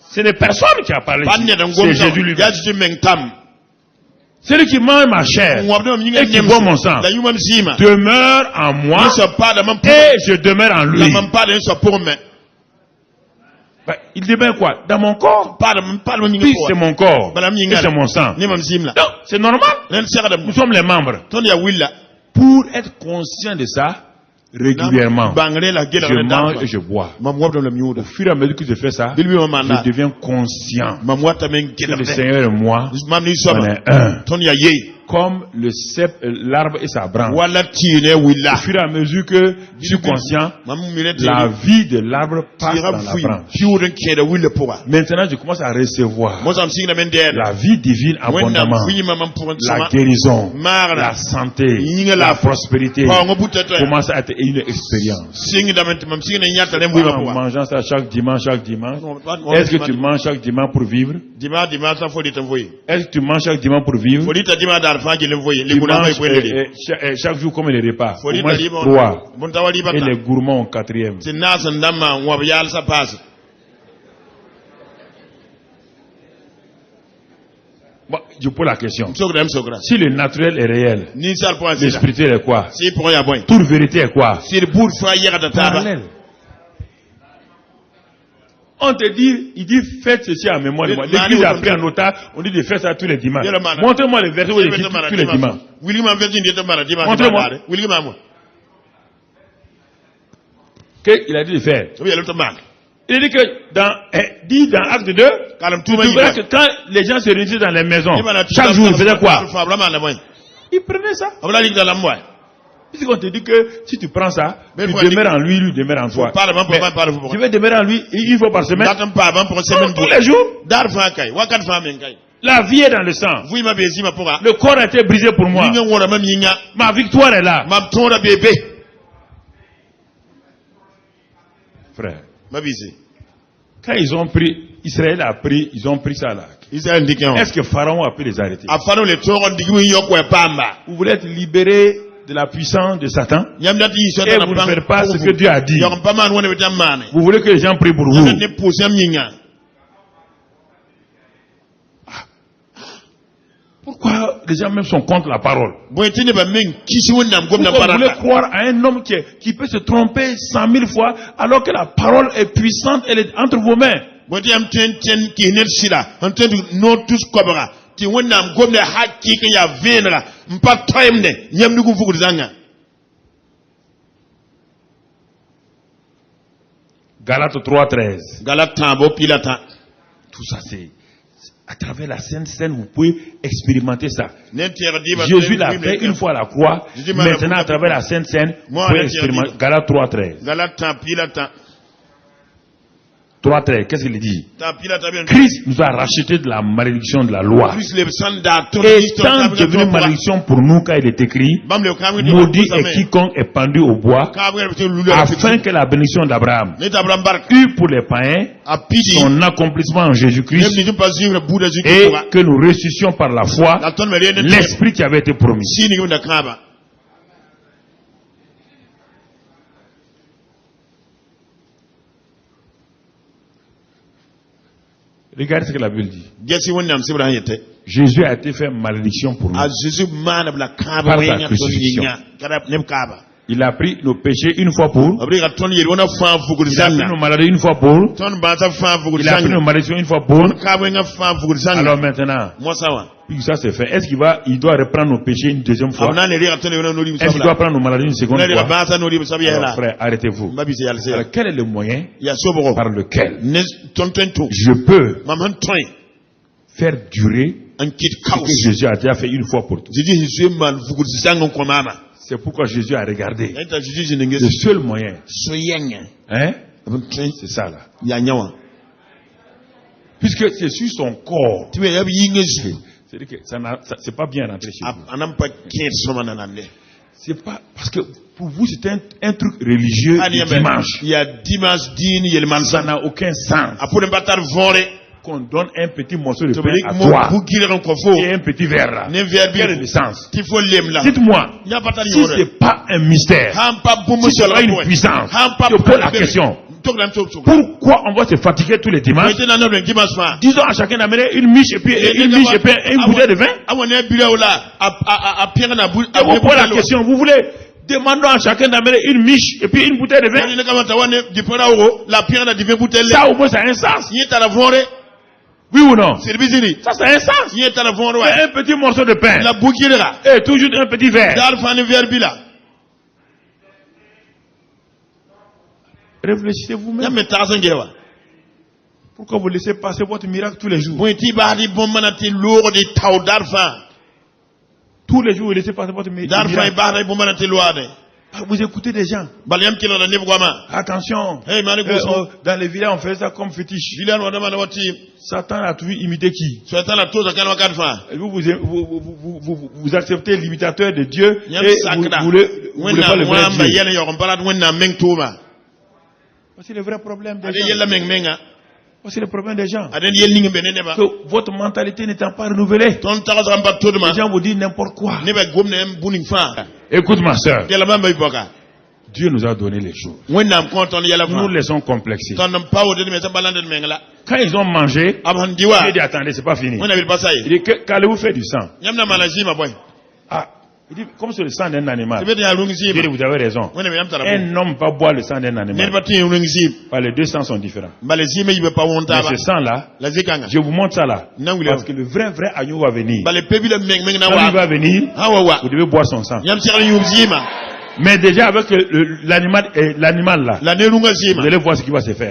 Ce n'est personne qui a parlé. C'est Jésus lui-même. Celui qui mange ma chair et qui boit mon sang demeure en moi et je demeure en lui. Il demeure quoi? Dans mon corps? Oui, c'est mon corps. Et c'est mon sang. Non, c'est normal. Nous sommes les membres. Pour être conscient de ça, régulièrement, je mange et je bois. Au fur et à mesure que je fais ça, je deviens conscient que le Seigneur et moi, on est un. Comme le cep, l'arbre et sa branche. Au fur et à mesure que je suis conscient, la vie de l'arbre passe dans la branche. Maintenant, je commence à recevoir la vie divine abondamment, la guérison, la santé, la prospérité commence à être une expérience. En mangeant ça chaque dimanche. Est-ce que tu manges chaque dimanche pour vivre? Est-ce que tu manges chaque dimanche pour vivre? Chaque jour comme les repas. Au moins 3. Et les gourmands au 4e. Bon, je pose la question. Si le naturel est réel, le spirituel est quoi? Toute vérité est quoi? Parallèle. On te dit, il dit, faites ceci en mémoire de moi. L'église a pris en otage, on dit de faire ça tous les dimanches. Montrez-moi le verset où il dit tous les dimanches. Montrez-moi. Qu'il a dit de faire. Il dit que dans Acte 2, tu verras que quand les gens se réunissaient dans les maisons, chaque jour ils faisaient quoi? Ils prenaient ça. Puisqu'on te dit que si tu prends ça, tu demeures en lui, lui demeure en toi. Tu veux demeurer en lui une fois par semaine? Tous les jours. La vie est dans le sang. Le corps a été brisé pour moi. Ma victoire est là. Frère, quand ils ont pris, Israël a pris, ils ont pris ça là. Est-ce que Pharaon a pu les arrêter? Vous voulez être libéré de la puissance de Satan et vous ne faites pas ce que Dieu a dit. Vous voulez que les gens prient pour vous. Pourquoi les gens même sont contre la parole? Pourquoi vous voulez croire à un homme qui peut se tromper 100 000 fois alors que la parole est puissante, elle est entre vos mains? Bonti am ten ki net sila. Anten no tous kobra. Ti wonnam gomne hakki ka ya venra. Mpa toyemne nyam nugu fugu zanga. Galates 3:13. Galate tambo pilata. Tout ça, c'est à travers la Sainte Seine, vous pouvez expérimenter ça. Jésus Jésus l'a fait une fois à la croix. Maintenant, à travers la Sainte Seine, vous pouvez expérimenter. Galates 3:13. Galate tam pilata. 3:13, qu'est-ce qu'il dit? Tam pilata bien. Christ nous a racheté de la malédiction de la loi. Et Étant devenu malédiction pour nous, quand il est écrit, maudit est quiconque est pendu au bois, afin que la bénédiction d'Abraham eût pour les païens son accomplissement en Jésus-Christ, et que nous ressuscitions par la foi l'esprit qui avait été promis. Regardez ce que la Bible dit. Jésus a été fait malédiction pour nous. Par sa crucifixion. Il a pris nos péchés une fois pour. Il a pris nos maladies une fois pour. Il a pris nos malédictions une fois pour. Alors maintenant, puis ça c'est fait. Est-ce qu'il doit reprendre nos péchés une deuxième fois? Est-ce qu'il doit prendre nos maladies une seconde fois? Alors, frère, arrêtez-vous. Alors, quel est le moyen par lequel je peux faire durer ce que Jésus a déjà fait une fois pour tous? C'est pourquoi Jésus a regardé. Le seul moyen. Hein? C'est ça là. Puisque c'est sur son corps. C'est-à-dire que c'est pas bien rentré chez vous. C'est pas parce que pour vous c'est un truc religieux dimanche. Ça n'a aucun sens. Qu'on donne un petit morceau de pain à toi et un petit verre là. Quel est le sens? Dites-moi, si ce n'est pas un mystère, si ce n'est pas une puissance, je pose la question. Pourquoi on va se fatiguer tous les dimanches? Disons à chacun d'amener une miche et puis une bouteille de vin. Je vous pose la question. Vous voulez demandons à chacun d'amener une miche et puis une bouteille de vin? Ça au moins ça a un sens. Oui ou non? Ça a un sens. Un petit morceau de pain et toujours un petit verre. Réfléchissez vous-même. Pourquoi vous laissez passer votre miracle tous les jours? Tous les jours, vous laissez passer votre miracle. Vous écoutez des gens. Attention. Dans les villages, on fait ça comme fétiche. Satan a toujours imité qui? Vous acceptez l'imitateur de Dieu et vous voulez pas le vrai Dieu. C'est le vrai problème des gens. C'est le problème des gens. Que votre mentalité n'étant pas renouvelée, les gens vous disent n'importe quoi. Écoute ma soeur. Dieu nous a donné les jours. Nous nous laissons complexer. Quand ils ont mangé, il dit attendez, c'est pas fini. Il dit qu'allez-vous faire du sang? Ah, il dit comme c'est le sang d'un animal. Il dit vous avez raison. Un homme ne peut pas boire le sang d'un animal. Les deux sangs sont différents. Mais ce sang là, je vous montre ça là. Parce que le vrai agneau va venir. Quand il va venir, vous devez boire son sang. Mais déjà avec l'animal là, vous allez voir ce qui va se faire.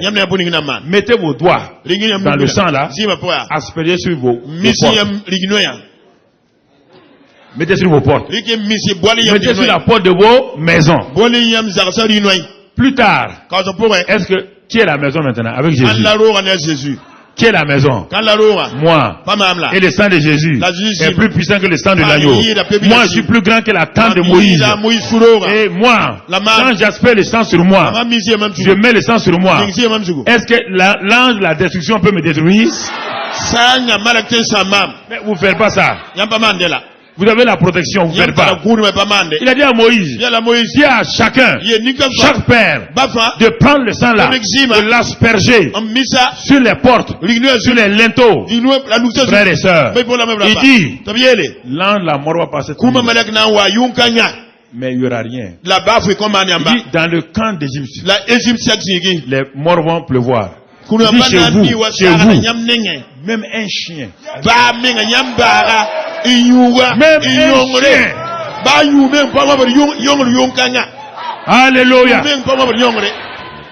Mettez vos doigts dans le sang là, aspergez sur vos portes. Mettez sur vos portes. Mettez sur la porte de vos maisons. Plus tard, qui est la maison maintenant avec Jésus? Qui est la maison? Moi. Et le sang de Jésus est plus puissant que le sang de l'agneau. Moi, je suis plus grand que la tente de Moïse. Et moi, quand j'aspère le sang sur moi, je mets le sang sur moi. Est-ce que l'ange de la destruction peut me détruire? Mais vous ne faites pas ça. Vous avez la protection, vous ne faites pas. Il a dit à Moïse, dis à chacun, chaque père, de prendre le sang là, de l'asperger sur les portes, sur les linteaux, frères et sœurs. Il dit, l'ange de la mort va passer. Mais il n'y aura rien. Il dit, dans le camp d'Égypte, les morts vont pleuvoir. Dis chez vous, même un chien. Même un chien. Alléluia.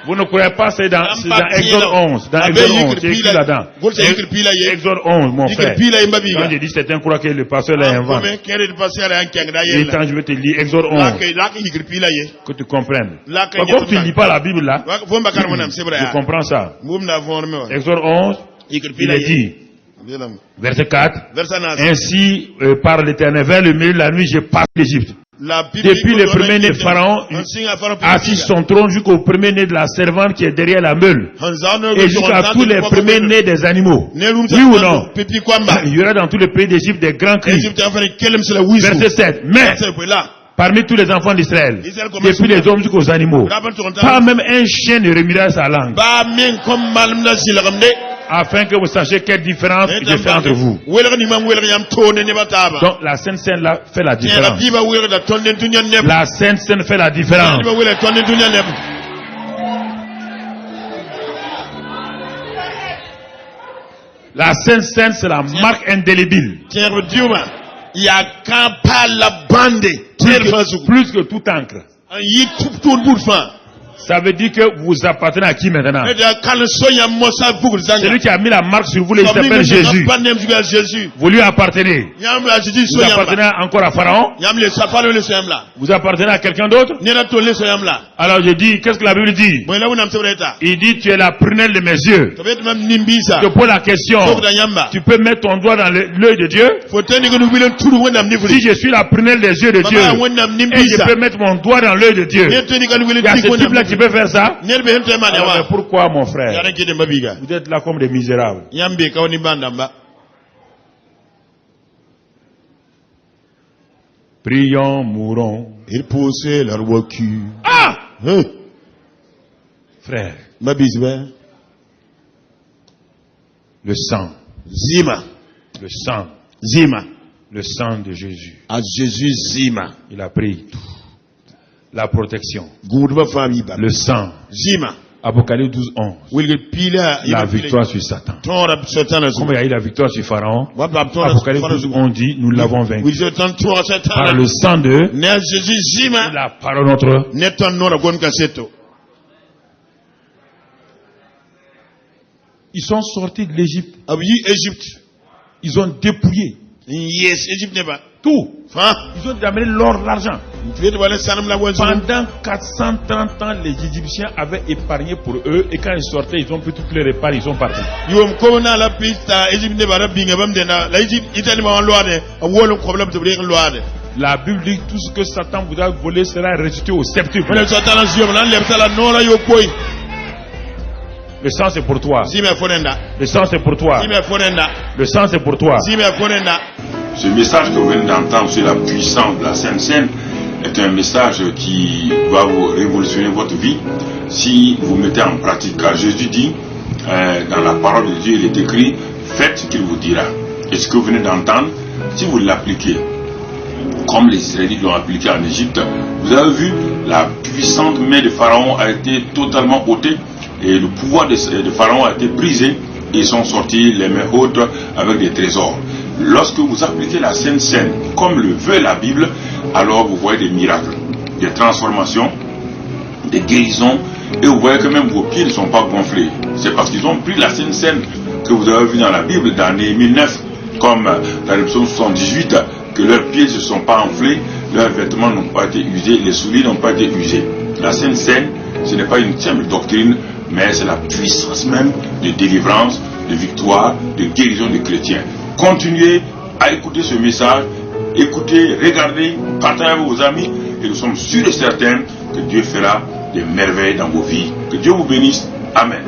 Vous ne croyez pas, c'est dans Exode 11. Dans Exode 11, c'est écrit là-dedans. Exode 11, mon frère. Quand j'ai dit certains croient que le pasteur l'a inventé. Et quand je vais te lire Exode 11, que tu comprennes. Comme tu ne lis pas la Bible là, je comprends ça. Exode 11, il est dit, verset 4, ainsi par l'Éternel, vers le milieu de la nuit, j'ai parti d'Égypte. Depuis le premier-né de Pharaon, assis sur son trône, jusqu'au premier-né de la servante qui est derrière la meule, et jusqu'à tous les premiers-nés des animaux. Oui ou non? Il y aura dans tous les pays d'Égypte des grands cris. Verset 7. Mais, parmi tous les enfants d'Israël, depuis les hommes jusqu'aux animaux, pas même un chien ne remuera sa langue, afin que vous sachiez quelle différence je fais entre vous. Donc la Sainte Seine là fait la différence. La Sainte Seine fait la différence. La Sainte Seine, c'est la marque indélébile. Plus que toute encre. Ça veut dire que vous appartenez à qui maintenant? Celui qui a mis la marque sur vous, il s'appelle Jésus. Vous lui appartenez. Vous appartenez encore à Pharaon? Vous appartenez à quelqu'un d'autre? Alors je dis, qu'est-ce que la Bible dit? Il dit, tu es la prunelle de mes yeux. Je pose la question, tu peux mettre ton doigt dans l'œil de Dieu? Si je suis la prunelle des yeux de Dieu, et je peux mettre mon doigt dans l'œil de Dieu, il y a ce type-là qui peut faire ça? Alors, mais pourquoi, mon frère? Vous êtes là comme des misérables. Prions, mourons. Il poussait la rocu. Ah! Frère. Le sang. Zima. Le sang. Zima. Le sang de Jésus. À Jésus Zima. Il a pris tout. La protection. Le sang. Zima. Apocalypse 12:11. La victoire sur Satan. Comme il y a eu la victoire sur Pharaon, Apocalypse 12:11 dit, nous l'avons vaincu. Par le sang de la parole notre. Ils sont sortis de l'Égypte. Ils ont dépouillé. Tout. Ils ont amené l'or, l'argent. Pendant 430 ans, les Égyptiens avaient épargné pour eux, et quand ils sortaient, ils ont pu toutes les réparer, ils sont partis. La Bible dit tout ce que Satan vous a volé sera rejeté au septuple. Le sang c'est pour toi. Le sang c'est pour toi. Le sang c'est pour toi. Ce message que vous venez d'entendre sur la puissance de la Sainte Seine est un message qui va vous révolutionner votre vie si vous mettez en pratique. Car Jésus dit, dans la parole de Dieu, il est écrit, faites ce qu'il vous dira. Et ce que vous venez d'entendre, si vous l'appliquez, comme les Israélites l'ont appliqué en Égypte, vous avez vu, la puissante main de Pharaon a été totalement ôtée et le pouvoir de Pharaon a été brisé. Ils sont sortis les mains hautes avec des trésors. Lorsque vous appliquez la Sainte Seine comme le veut la Bible, alors vous voyez des miracles, des transformations, des guérisons, et vous voyez que même vos pieds ne sont pas gonflés. C'est parce qu'ils ont pris la Sainte Seine que vous avez vu dans la Bible, dans Néhémie 9, comme dans le psaume 78, que leurs pieds ne se sont pas enflés, leurs vêtements n'ont pas été usés, les souliers n'ont pas été usés. La Sainte Seine, ce n'est pas une simple doctrine, mais c'est la puissance même de délivrance, de victoire, de guérison des chrétiens. Continuez à écouter ce message, écoutez, regardez, partagez avec vos amis, et nous sommes sûrs et certains que Dieu fera des merveilles dans vos vies. Que Dieu vous bénisse. Amen.